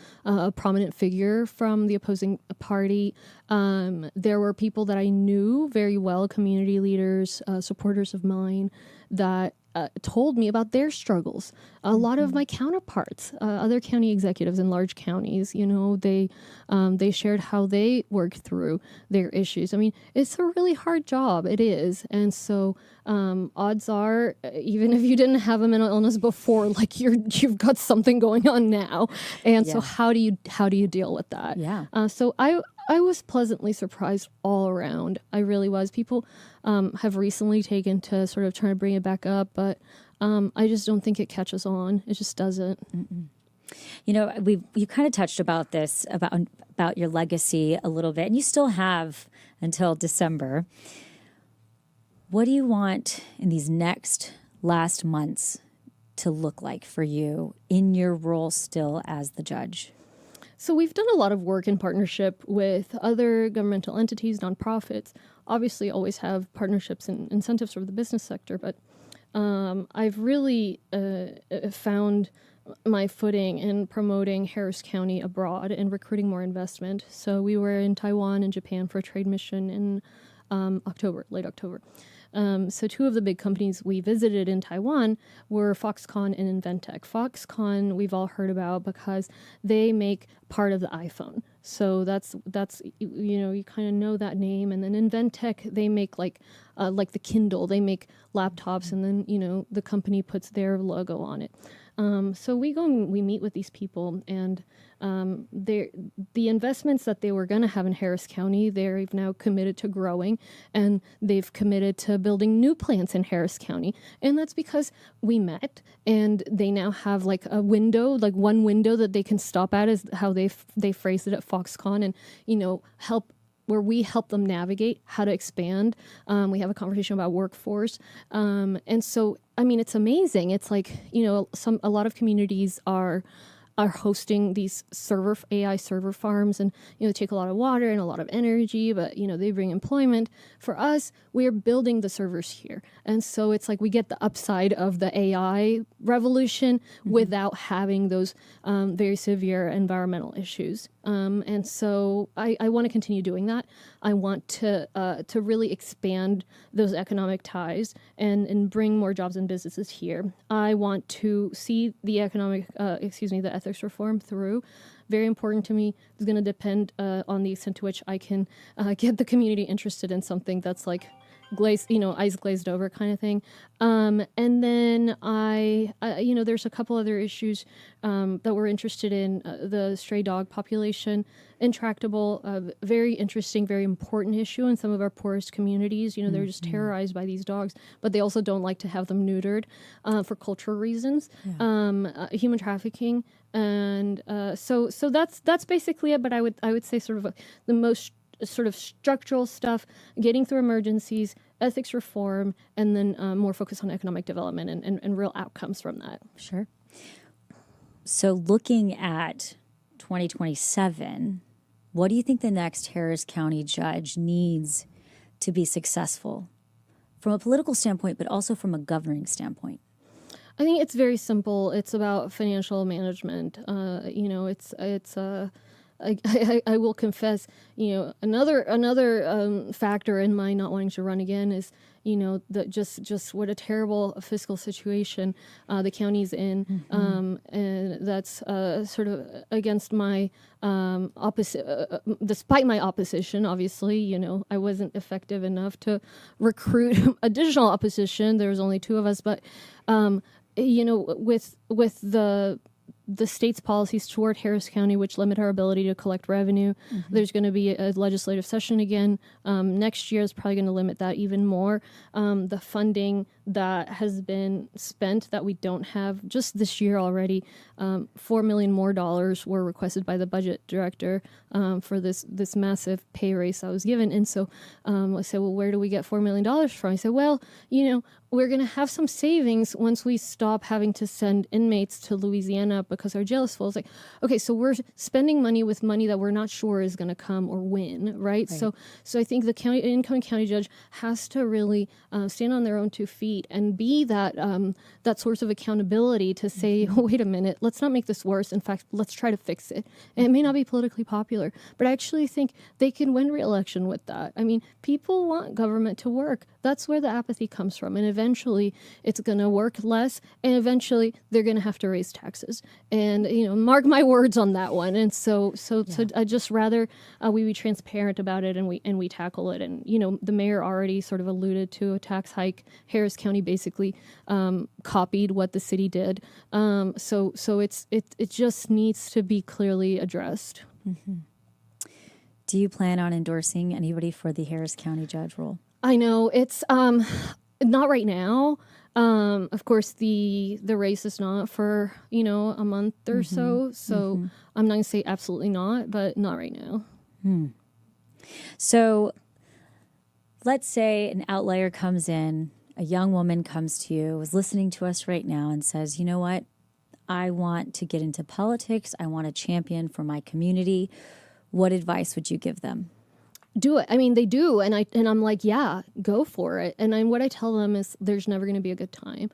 prominent figure from the opposing party. There were people that I knew very well, community leaders, supporters of mine, that told me about their struggles. A lot of my counterparts, other county executives in large counties, they shared how they worked through their issues. I mean, it's a really hard job. It is. And so odds are, even if you didn't have a mental illness before, like you've got something going on now. And so how do you deal with that? Yeah. So I was pleasantly surprised all around. I really was. People have recently taken to sort of trying to bring it back up, but I just don't think it catches on. It just doesn't. Mm-mm. You kind of touched about this, about your legacy a little bit, and you still have until December. What do you want in these last months to look like for you in your role still as the judge? So we've done a lot of work in partnership with other governmental entities, nonprofits. Obviously, always have partnerships and incentives for the business sector, but I've really found my footing in promoting Harris County abroad and recruiting more investment. So we were in Taiwan and Japan for a trade mission in late October. So two of the big companies we visited in Taiwan were Foxconn and Inventec. Foxconn we've all heard about because they make part of the iPhone. So that's you kind of know that name. And then Inventec, they make like the Kindle. They make laptops, and then the company puts their logo on it. So we go and we meet with these people, and the investments that they were going to have in Harris County, they've now committed to growing, and they've committed to building new plants in Harris County. And that's because we met, and they now have like a window, like one window that they can stop at, is how they phrased it at Foxconn, and where we help them navigate how to expand. We have a conversation about workforce. And so, I mean, it's amazing. It's like, a lot of communities are hosting these AI server farms, and they take a lot of water and a lot of energy, but they bring employment. For us, we are building the servers here, and so it's like we get the upside of the AI revolution without having those very severe environmental issues. And so I want to continue doing that. I want to really expand those economic ties and bring more jobs and businesses here. I want to see the the ethics reform through. Very important to me. It's going to depend on the extent to which I can get the community interested in something that's like eyes glazed over kind of thing. And then there's a couple other issues that we're interested in. The stray dog population, intractable, very interesting, very important issue in some of our poorest communities. They're just terrorized by these dogs, but they also don't like to have them neutered for cultural reasons. Human trafficking, and so that's basically it. But I would say sort of the most sort of structural stuff, getting through emergencies, ethics reform, and then more focus on economic development and real outcomes from that. Sure. So looking at 2027, what do you think the next Harris County judge needs to be successful from a political standpoint, but also from a governing standpoint? I think it's very simple. It's about financial management. I will confess, another factor in my not wanting to run again is, just what a terrible fiscal situation the county's in, and that's sort of against my despite my opposition. Obviously, I wasn't effective enough to recruit additional opposition. There was only two of us, but with the state's policies toward Harris County, which limit our ability to collect revenue. There's going to be a legislative session again. Next year is probably going to limit that even more. The funding that has been spent that we don't have just this year already, $4 million more were requested by the budget director for this massive pay raise I was given. And so I said, well, where do we get $4 million from? I said, well, we're going to have some savings once we stop having to send inmates to Louisiana because our jail is full. It's like, okay, so we're spending money with money that we're not sure is going to come or when, right? So I think the incoming county judge has to really stand on their own 2 feet and be that source of accountability to say, wait a minute, let's not make this worse. In fact, let's try to fix it. And it may not be politically popular, but I actually think they can win re-election with that. I mean, people want government to work. That's where the apathy comes from. And eventually it's going to work less, and eventually they're going to have to raise taxes. And, mark my words on that one. And so I just rather we be transparent about it, and we tackle it. And, the mayor already sort of alluded to a tax hike. Harris County basically copied what the city did. So it just needs to be clearly addressed. Mm-hmm. Do you plan on endorsing anybody for the Harris County judge role? I know it's not right now. Of course, the race is not for a month or so. So I'm not gonna say absolutely not, but not right now. So let's say an outlier comes in, a young woman comes to you, is listening to us right now, and says, "You know what? I want to get into politics. I want to champion for my community." What advice would you give them? Do it. I mean, they do, and I'm like, yeah, go for it. And what I tell them is, there's never going to be a good time.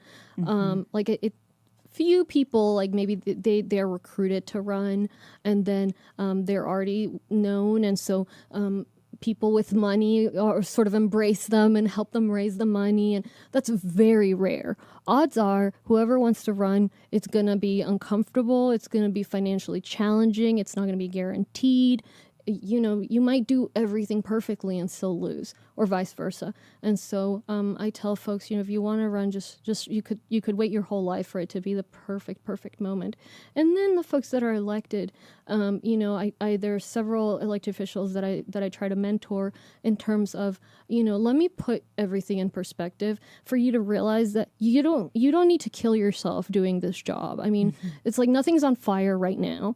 Few people, like maybe they're recruited to run, and then they're already known, and so people with money or sort of embrace them and help them raise the money, and that's very rare. Odds are, whoever wants to run, it's going to be uncomfortable, it's going to be financially challenging, it's not going to be guaranteed. You might do everything perfectly and still lose, or vice versa. And so I tell folks, if you want to run, just you could wait your whole life for it to be the perfect moment. And then the folks that are elected, there are several elected officials that I try to mentor in terms of, let me put everything in perspective for you to realize that you don't need to kill yourself doing this job. I mean, it's like nothing's on fire right now.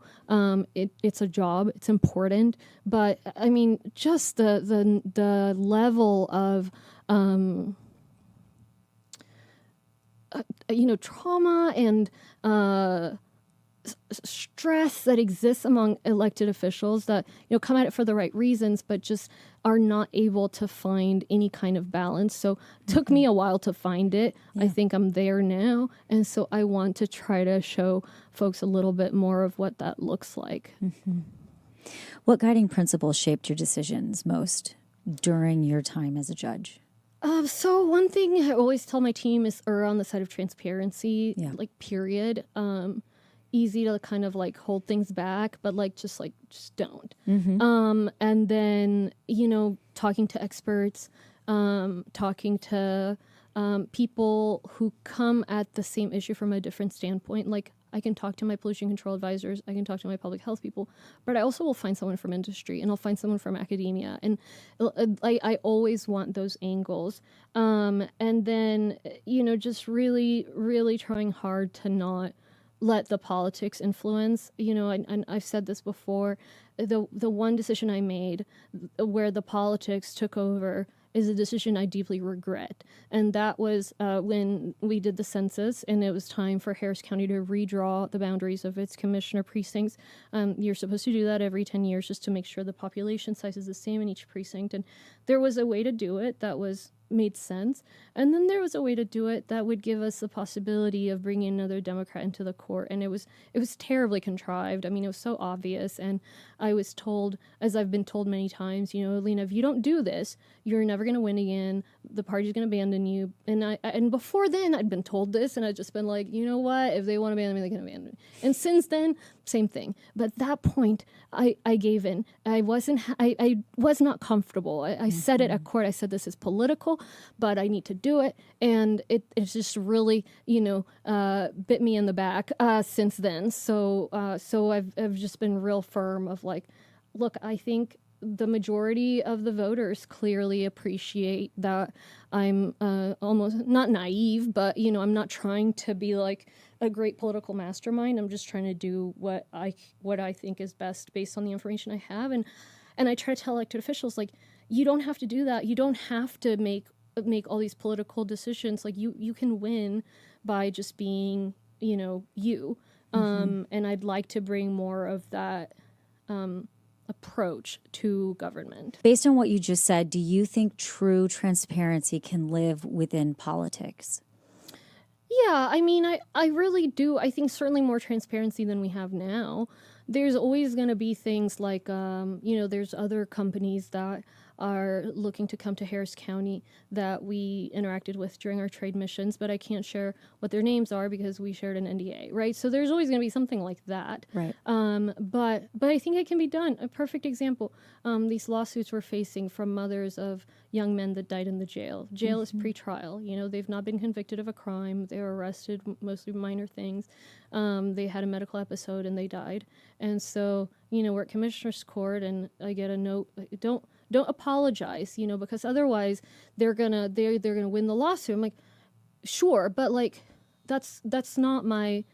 It's a job, it's important. But I mean, just the level of trauma and stress that exists among elected officials that come at it for the right reasons, but just are not able to find any kind of balance. So it took me a while to find it. I think I'm there now, and so I want to try to show folks a little bit more of what that looks like. What guiding principles shaped your decisions most during your time as a judge? So one thing I always tell my team is err on the side of transparency, period. Easy to kind of hold things back, but just don't. And then, talking to experts, talking to people who come at the same issue from a different standpoint. I can talk to my pollution control advisors, I can talk to my public health people, but I also will find someone from industry, and I'll find someone from academia. And I always want those angles. And then, just really, really trying hard to not let the politics influence. And I've said this before, the one decision I made where the politics took over is a decision I deeply regret. And that was when we did the census, and it was time for Harris County to redraw the boundaries of its commissioner precincts. You're supposed to do that every 10 years just to make sure the population size is the same in each precinct. And there was a way to do it that made sense. And then there was a way to do it that would give us the possibility of bringing another Democrat into the court. And it was terribly contrived. I mean, it was so obvious. And I was told, as I've been told many times, Lina, if you don't do this, you're never going to win again. The party's going to abandon you. And before then, I'd been told this, and I'd just been like, you know what? If they want to abandon me, they can abandon me. And since then, same thing. But at that point, I gave in. I was not comfortable. I said it at court. I said, this is political, but I need to do it. And it's just really, bit me in the back since then. So I've just been real firm of look, I think the majority of the voters clearly appreciate that I'm almost not naive, but I'm not trying to be a great political mastermind. I'm just trying to do what I think is best based on the information I have, and I try to tell elected officials you don't have to do that. You don't have to make all these political decisions. You can win by just being you. And I'd like to bring more of that approach to government. Based on what you just said, do you think true transparency can live within politics? Yeah, I mean, I really do. I think certainly more transparency than we have now. There's always going to be things there's other companies that are looking to come to Harris County that we interacted with during our trade missions, but I can't share what their names are because we shared an NDA, right? So there's always going to be something like that. Right. But I think it can be done. A perfect example, these lawsuits we're facing from mothers of young men that died in the jail. Jail is pre-trial. You know, they've not been convicted of a crime. They were arrested, mostly minor things. They had a medical episode and they died. And so, you know, we're at Commissioner's Court and I get a note, don't apologize, you know, because otherwise they're gonna win the lawsuit. I'm like, sure, but like that's not my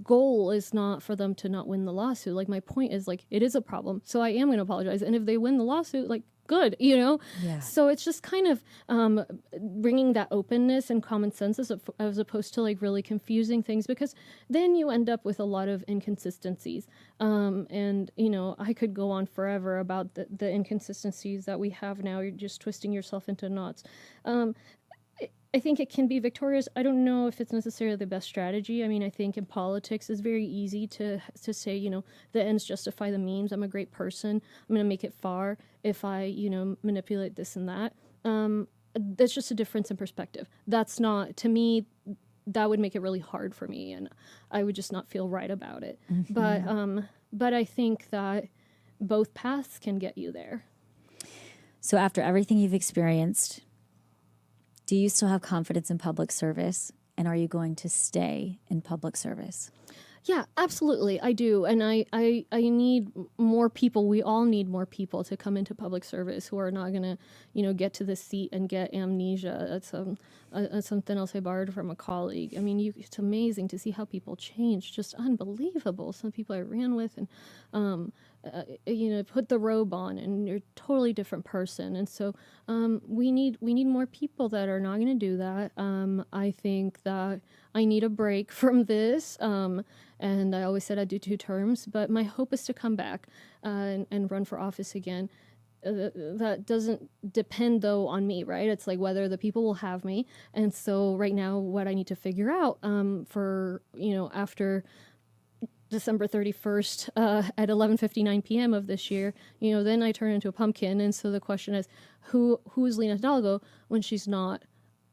goal is not for them to not win the lawsuit. Like my point is like it is a problem, so I am going to apologize. And if they win the lawsuit, like good, you know. Yeah. So it's just kind of bringing that openness and common sense as opposed to like really confusing things, because then you end up with a lot of inconsistencies. And you know, I could go on forever about the inconsistencies that we have now. You're just twisting yourself into knots. I think it can be victorious. I don't know if it's necessarily the best strategy. I mean, I think in politics it's very easy to say, you know, the ends justify the means. I'm a great person. I'm going to make it far if I, you know, manipulate this and that. That's just a difference in perspective. That's not, to me, that would make it really hard for me, and I would just not feel right about it. But I think that both paths can get you there. So after everything you've experienced, do you still have confidence in public service, and are you going to stay in public service? Yeah, absolutely, I do, and I need more people. We all need more people to come into public service who are not going to, you know, get to the seat and get amnesia. That's something else I borrowed from a colleague. I mean, it's amazing to see how people change, just unbelievable. Some people I ran with, and you know, put the robe on, and you're a totally different person. And so we need more people that are not going to do that. I think that I need a break from this. And I always said I'd do 2 terms, but my hope is to come back and run for office again. That doesn't depend, though, on me, right? It's like whether the people will have me. And so right now what I need to figure out for, you know, after December 31st at 11:59 p.m. of this year, you know, then I turn into a pumpkin. And so the question is, who is Lina Hidalgo when she's not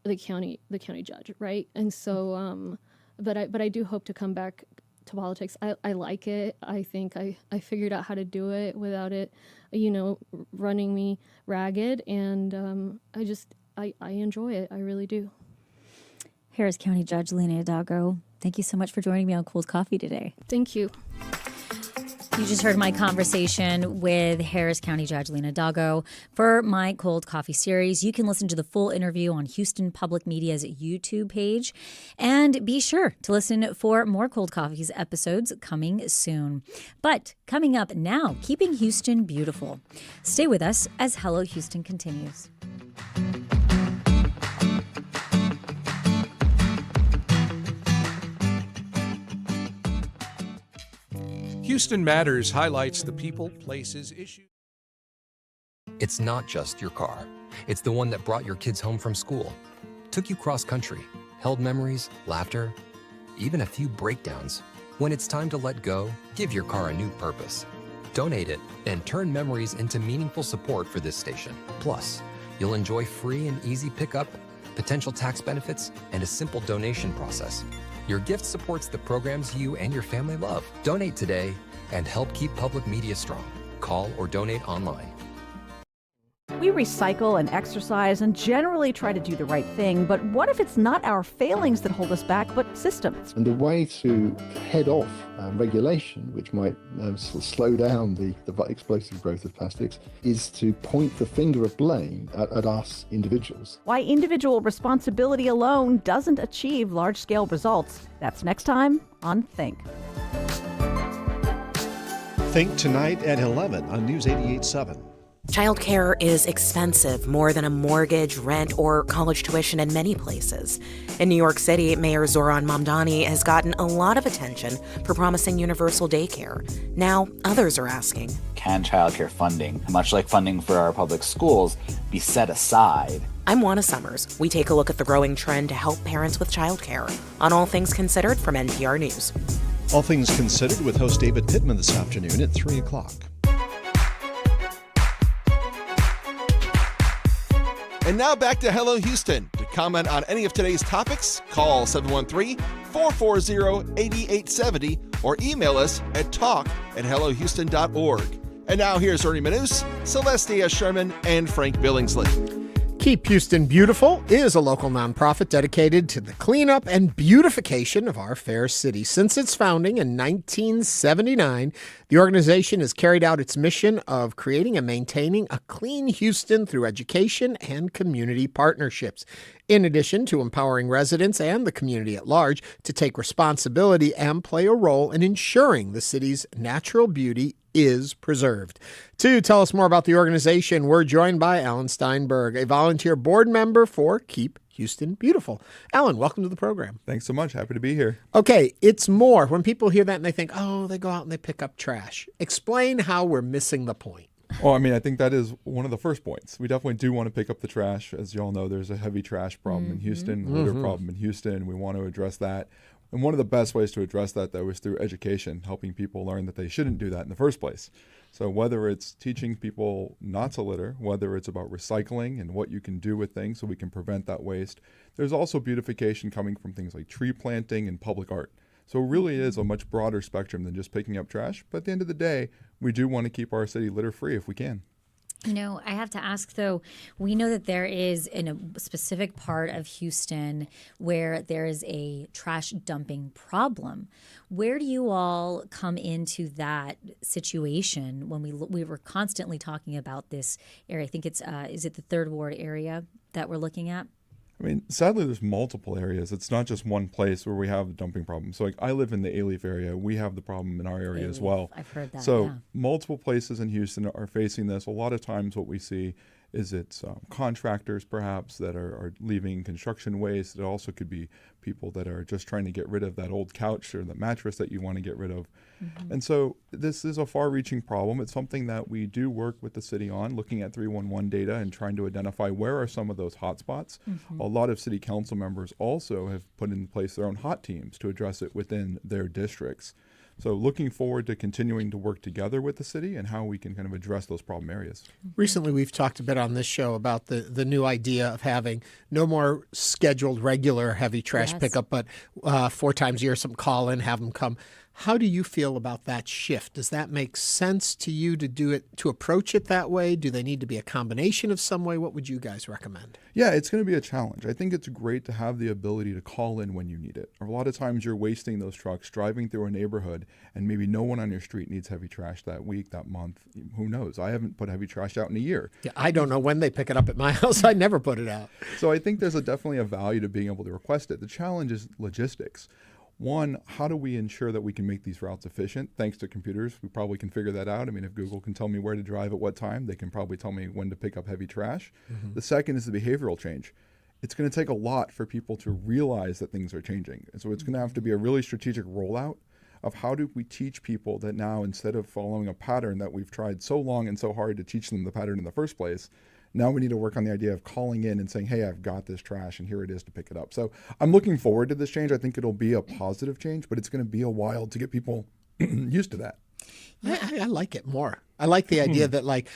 the county judge, right? And so, but I do hope to come back to politics. I like it. I think I figured out how to do it without it, you know, running me ragged. And I enjoy it. I really do. Harris County Judge Lina Hidalgo, thank you so much for joining me on Cold Coffee today. Thank you. You just heard my conversation with Harris County Judge Lina Hidalgo. For my Cold Coffee series, you can listen to the full interview on Houston Public Media's YouTube page. And be sure to listen for more Cold Coffee's episodes coming soon. But coming up now, keeping Houston beautiful. Stay with us as Hello Houston continues. Houston Matters highlights the people, places, issues. It's not just your car. It's the one that brought your kids home from school, took you cross-country, held memories, laughter, even a few breakdowns. When it's time to let go, give your car a new purpose. Donate it and turn memories into meaningful support for this station. Plus, you'll enjoy free and easy pickup, potential tax benefits, and a simple donation process. Your gift supports the programs you and your family love. Donate today and help keep public media strong. Call or donate online. We recycle and exercise and generally try to do the right thing, but what if it's not our failings that hold us back, but systems? And the way to head off regulation, which might slow down the explosive growth of plastics, is to point the finger of blame at us individuals. Why individual responsibility alone doesn't achieve large-scale results. That's next time on Think. Think tonight at 11 on News 88.7. Childcare is expensive, more than a mortgage, rent, or college tuition in many places. In New York City, Mayor Zohran Mamdani has gotten a lot of attention for promising universal daycare. Now, others are asking, can childcare funding, much like funding for our public schools, be set aside? I'm Juana Summers. We take a look at the growing trend to help parents with childcare on All Things Considered from NPR News. All Things Considered with host David Pittman this afternoon at 3 o'clock. And now back to Hello Houston. To comment on any of today's topics, call 713-440-8870 or email us at talk@hellohouston.org. And now here's Ernie Manouse, Celeste Díaz Schurman, and Frank Billingsley. Keep Houston Beautiful is a local nonprofit dedicated to the cleanup and beautification of our fair city. Since its founding in 1979, the organization has carried out its mission of creating and maintaining a clean Houston through education and community partnerships, in addition to empowering residents and the community at large to take responsibility and play a role in ensuring the city's natural beauty is preserved. To tell us more about the organization, we're joined by Alan Steinberg, a volunteer board member for Keep Houston Beautiful. Alan, welcome to the program. Thanks so much. Happy to be here. Okay, it's more. When people hear that and they think, oh, they go out and they pick up trash. Explain how we're missing the point. Well, I mean, I think that is one of the first points. We definitely do want to pick up the trash. As you all know, there's a heavy trash problem in Houston, litter problem in Houston. We want to address that. And one of the best ways to address that, though, is through education, helping people learn that they shouldn't do that in the first place. So whether it's teaching people not to litter, whether it's about recycling and what you can do with things so we can prevent that waste, there's also beautification coming from things like tree planting and public art. So it really is a much broader spectrum than just picking up trash. But at the end of the day, we do want to keep our city litter-free if we can. You know, I have to ask, though, we know that there is in a specific part of Houston where there is a trash dumping problem. Where do you all come into that situation when we were constantly talking about this area? I think it's, is it the Third Ward area that we're looking at? I mean, sadly, there's multiple areas. It's not just one place where we have a dumping problem. So like I live in the Alief area. We have the problem in our area as well. I've heard that, So yeah. multiple places in Houston are facing this. A lot of times what we see is it's contractors perhaps that are leaving construction waste. It also could be people that are just trying to get rid of that old couch or the mattress that you want to get rid of. And so this is a far-reaching problem. It's something that we do work with the city on, looking at 311 data and trying to identify where are some of those hot spots. A lot of city council members also have put in place their own hot teams to address it within their districts. So looking forward to continuing to work together with the city and how we can kind of address those problem areas. Recently, we've talked a bit on this show about the new idea of having no more scheduled regular heavy trash pickup, but 4 times a year, some call in, have them come. How do you feel about that shift? Does that make sense to you to do it, to approach it that way? Do they need to be a combination of some way? What would you guys recommend? Yeah, it's going to be a challenge. I think it's great to have the ability to call in when you need it. A lot of times you're wasting those trucks driving through a neighborhood and maybe no one on your street needs heavy trash that week, that month. Who knows? I haven't put heavy trash out in a year. Yeah, I don't know when they pick it up at my house. I never put it out. So I think there's definitely a value to being able to request it. The challenge is logistics. One, how do we ensure that we can make these routes efficient? Thanks to computers, we probably can figure that out. I mean, if Google can tell me where to drive at what time, they can probably tell me when to pick up heavy trash. The second is the behavioral change. It's going to take a lot for people to realize that things are changing. And so it's going to have to be a really strategic rollout of how do we teach people that now, instead of following a pattern that we've tried so long and so hard to teach them the pattern in the first place, now we need to work on the idea of calling in and saying, hey, I've got this trash and here it is to pick it up. So I'm looking forward to this change. I think it'll be a positive change, but it's going to be a while to get people used to that. I like it more. I like the idea that, like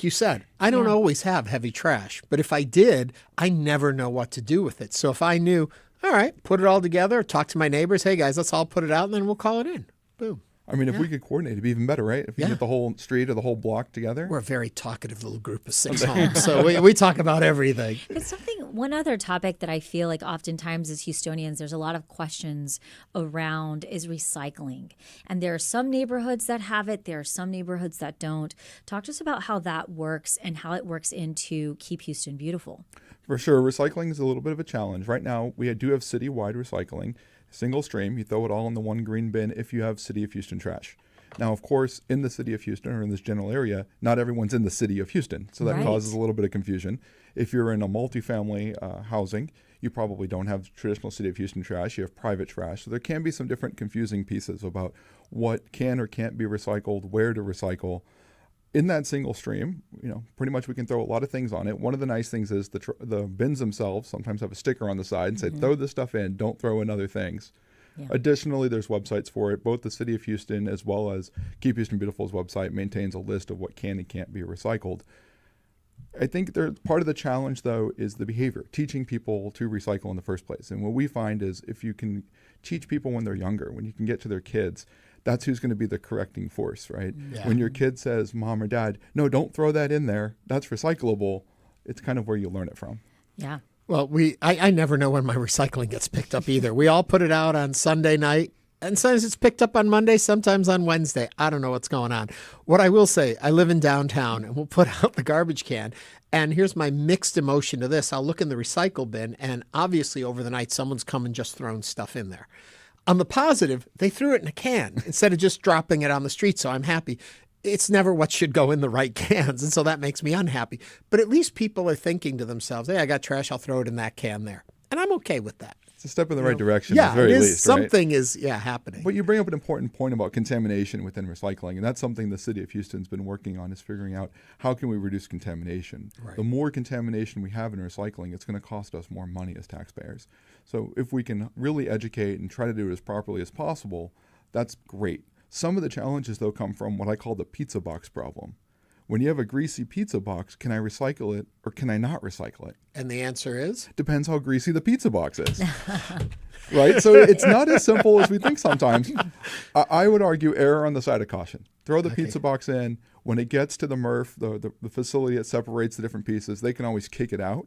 you said, I don't always have heavy trash, but if I did, I never know what to do with it. So if I knew, all right, put it all together, talk to my neighbors, hey guys, let's all put it out and then we'll call it in. Boom. I mean, if we could coordinate, it'd be even better, right? If we get the whole street or the whole block together. We're a very talkative little group of 6 homes, so we talk about everything. It's one other topic that I feel like oftentimes as Houstonians, there's a lot of questions around is recycling. And there are some neighborhoods that have it. There are some neighborhoods that don't. Talk to us about how that works and how it works into Keep Houston Beautiful. For sure. Recycling is a little bit of a challenge. Right now, we do have citywide recycling. Single stream, you throw it all in the one green bin if you have City of Houston trash. Now, of course, in the City of Houston or in this general area, not everyone's in the City of Houston, so that causes a little bit of confusion. If you're in a multifamily housing, you probably don't have traditional City of Houston trash, you have private trash. So there can be some different confusing pieces about what can or can't be recycled, where to recycle. In that single stream, pretty much we can throw a lot of things on it. One of the nice things is the bins themselves sometimes have a sticker on the side and say, throw this stuff in, don't throw in other things. Yeah. Additionally, there's websites for it. Both the City of Houston as well as Keep Houston Beautiful's website maintains a list of what can and can't be recycled. I think part of the challenge, though, is the behavior, teaching people to recycle in the first place. And what we find is if you can teach people when they're younger, when you can get to their kids, that's who's going to be the correcting force, right? Yeah. When your kid says, Mom or Dad, no, don't throw that in there, that's recyclable, it's kind of where you learn it from. Yeah. Well, I never know when my recycling gets picked up either. We all put it out on Sunday night, and sometimes it's picked up on Monday, sometimes on Wednesday. I don't know what's going on. What I will say, I live in downtown, and we'll put out the garbage can. And here's my mixed emotion to this. I'll look in the recycle bin, and obviously over the night, someone's come and just thrown stuff in there. On the positive, they threw it in a can instead of just dropping it on the street, so I'm happy. It's never what should go in the right cans, and so that makes me unhappy. But at least people are thinking to themselves, hey, I got trash, I'll throw it in that can there. And I'm okay with that. It's a step in the right direction, Yeah, at the very it is. least. Right? Something is happening. But you bring up an important point about contamination within recycling, and that's something the city of Houston's been working on, is figuring out how can we reduce contamination. Right. The more contamination we have in recycling, it's going to cost us more money as taxpayers. So if we can really educate and try to do it as properly as possible, that's great. Some of the challenges, though, come from what I call the pizza box problem. When you have a greasy pizza box, can I recycle it or can I not recycle it? And the answer is? Depends how greasy the pizza box is. Right? So it's not as simple as we think sometimes. I would argue error on the side of caution. Throw the pizza box in. When it gets to the MRF, the facility that separates the different pieces, they can always kick it out,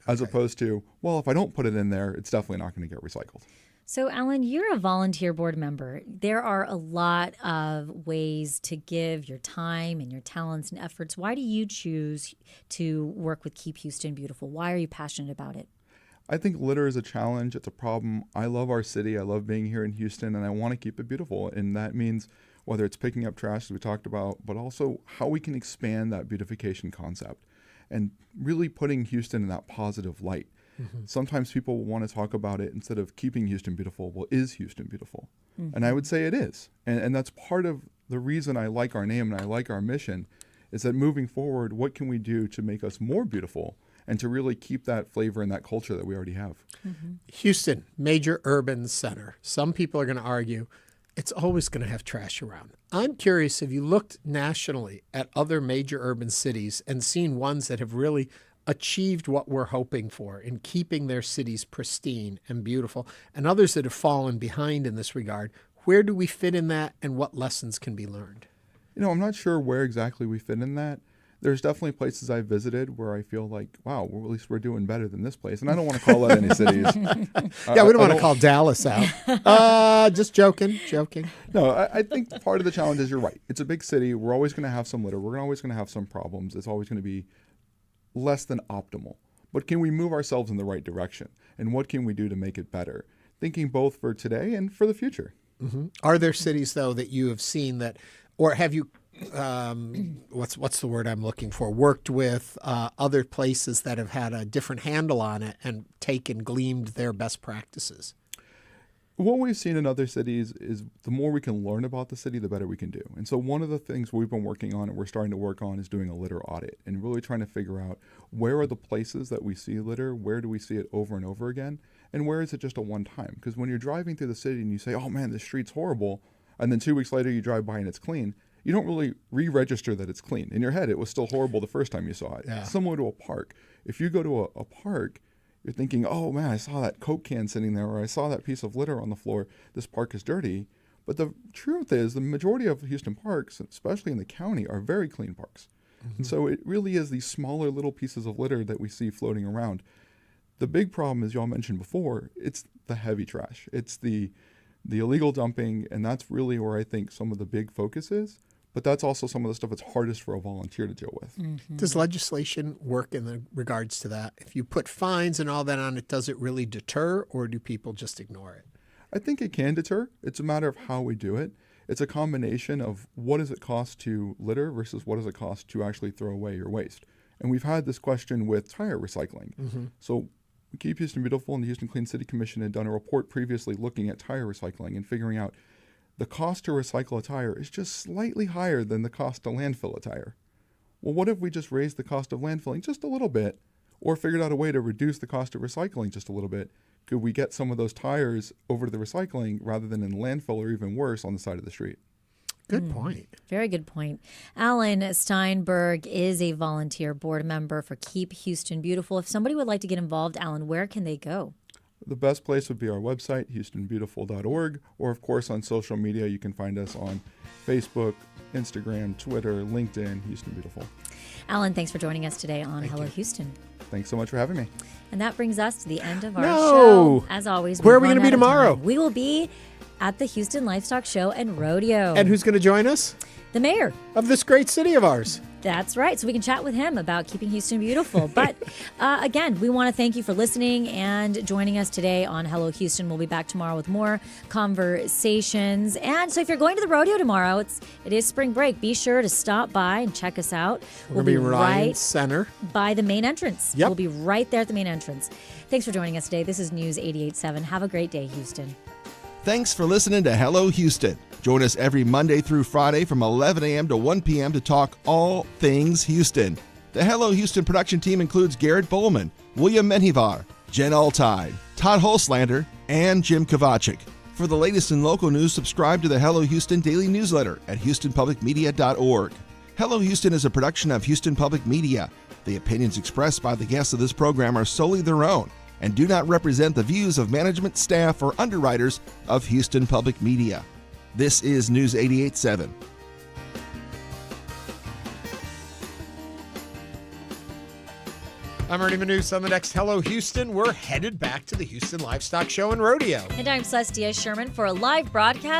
as opposed to, well, if I don't put it in there, it's definitely not going to get recycled. So, Alan, you're a volunteer board member. There are a lot of ways to give your time and your talents and efforts. Why do you choose to work with Keep Houston Beautiful? Why are you passionate about it? I think litter is a challenge. It's a problem. I love our city. I love being here in Houston, and I want to keep it beautiful. And that means whether it's picking up trash, as we talked about, but also how we can expand that beautification concept and really putting Houston in that positive light. Mm-hmm. Sometimes people want to talk about it instead of keeping Houston beautiful. Well, is Houston beautiful? Mm-hmm. And I would say it is. And that's part of the reason I like our name and I like our mission, is that moving forward, what can we do to make us more beautiful and to really keep that flavor and that culture that we already have? Mm-hmm. Houston, major urban center. Some people are going to argue it's always going to have trash around. I'm curious, have you looked nationally at other major urban cities and seen ones that have really achieved what we're hoping for in keeping their cities pristine and beautiful, and others that have fallen behind in this regard? Where do we fit in that, and what lessons can be learned? I'm not sure where exactly we fit in that. There's definitely places I've visited where I feel like, wow, well, at least we're doing better than this place. And I don't want to call out any cities. Yeah, we don't want to call Dallas out. Just joking. No, I think part of the challenge is you're right. It's a big city. We're always going to have some litter. We're always going to have some problems. It's always going to be less than optimal. But can we move ourselves in the right direction? And what can we do to make it better? Thinking both for today and for the future. Mm-hmm. Are there cities, though, that you have seen that, or have you, what's the word I'm looking for, worked with other places that have had a different handle on it and gleamed their best practices? What we've seen in other cities is the more we can learn about the city, the better we can do. And so one of the things we've been working on and we're starting to work on is doing a litter audit and really trying to figure out where are the places that we see litter, where do we see it over and over again, and where is it just a one time? Because when you're driving through the city and you say, oh man, this street's horrible, and then 2 weeks later you drive by and it's clean, you don't really re-register that it's clean. In your head, it was still horrible the first time you saw it. Yeah. Similar to a park. If you go to a park, you're thinking, oh man, I saw that Coke can sitting there, or I saw that piece of litter on the floor. This park is dirty. But the truth is, the majority of Houston parks, especially in the county, are very clean parks. Mm-hmm. And so it really is these smaller little pieces of litter that we see floating around. The big problem, as y'all mentioned before, it's the heavy trash. It's the illegal dumping, and that's really where I think some of the big focus is. But that's also some of the stuff that's hardest for a volunteer to deal with. Mm-hmm. Does legislation work in the regards to that? If you put fines and all that on it, does it really deter, or do people just ignore it? I think it can deter. It's a matter of how we do it. It's a combination of what does it cost to litter versus what does it cost to actually throw away your waste. And we've had this question with tire recycling. Mm-hmm. So Keep Houston Beautiful and the Houston Clean City Commission had done a report previously looking at tire recycling and figuring out the cost to recycle a tire is just slightly higher than the cost to landfill a tire. Well, what if we just raised the cost of landfilling just a little bit, or figured out a way to reduce the cost of recycling just a little bit? Could we get some of those tires over to the recycling rather than in landfill, or even worse, on the side of the street? Good point. Very good point. Alan Steinberg is a volunteer board member for Keep Houston Beautiful. If somebody would like to get involved, Alan, where can they go? The best place would be our website, houstonbeautiful.org, or of course on social media. You can find us on Facebook, Instagram, Twitter, LinkedIn, Houston Beautiful. Alan, thanks for joining us today on Hello Houston. Thanks so much for having me. And that brings us to the end of our show. As always, where are we going to be tomorrow? We will be at the Houston Livestock Show and Rodeo. And who's going to join us? The mayor of this great city of ours. That's right. So we can chat with him about keeping Houston beautiful. But again, we want to thank you for listening and joining us today on Hello Houston. We'll be back tomorrow with more conversations. And so if you're going to the rodeo tomorrow, it is spring break. Be sure to stop by and check us out. We'll be right center by the main entrance. Yep. We'll be right there at the main entrance. Thanks for joining us today. This is News 88.7. Have a great day, Houston. Thanks for listening to Hello Houston. Join us every Monday through Friday from 11 a.m. to 1 p.m. to talk all things Houston. The Hello Houston production team includes Garrett Bowman, William Menjivar, Jen Altide, Todd Holslander, and Jim Kovacic. For the latest in local news, subscribe to the Hello Houston daily newsletter at houstonpublicmedia.org. Hello Houston is a production of Houston Public Media. The opinions expressed by the guests of this program are solely their own and do not represent the views of management, staff, or underwriters of Houston Public Media. This is News 88.7. I'm Ernie Manouse. On the next Hello Houston, we're headed back to the Houston Livestock Show and Rodeo. And I'm Celeste Díaz Schurman for a live broadcast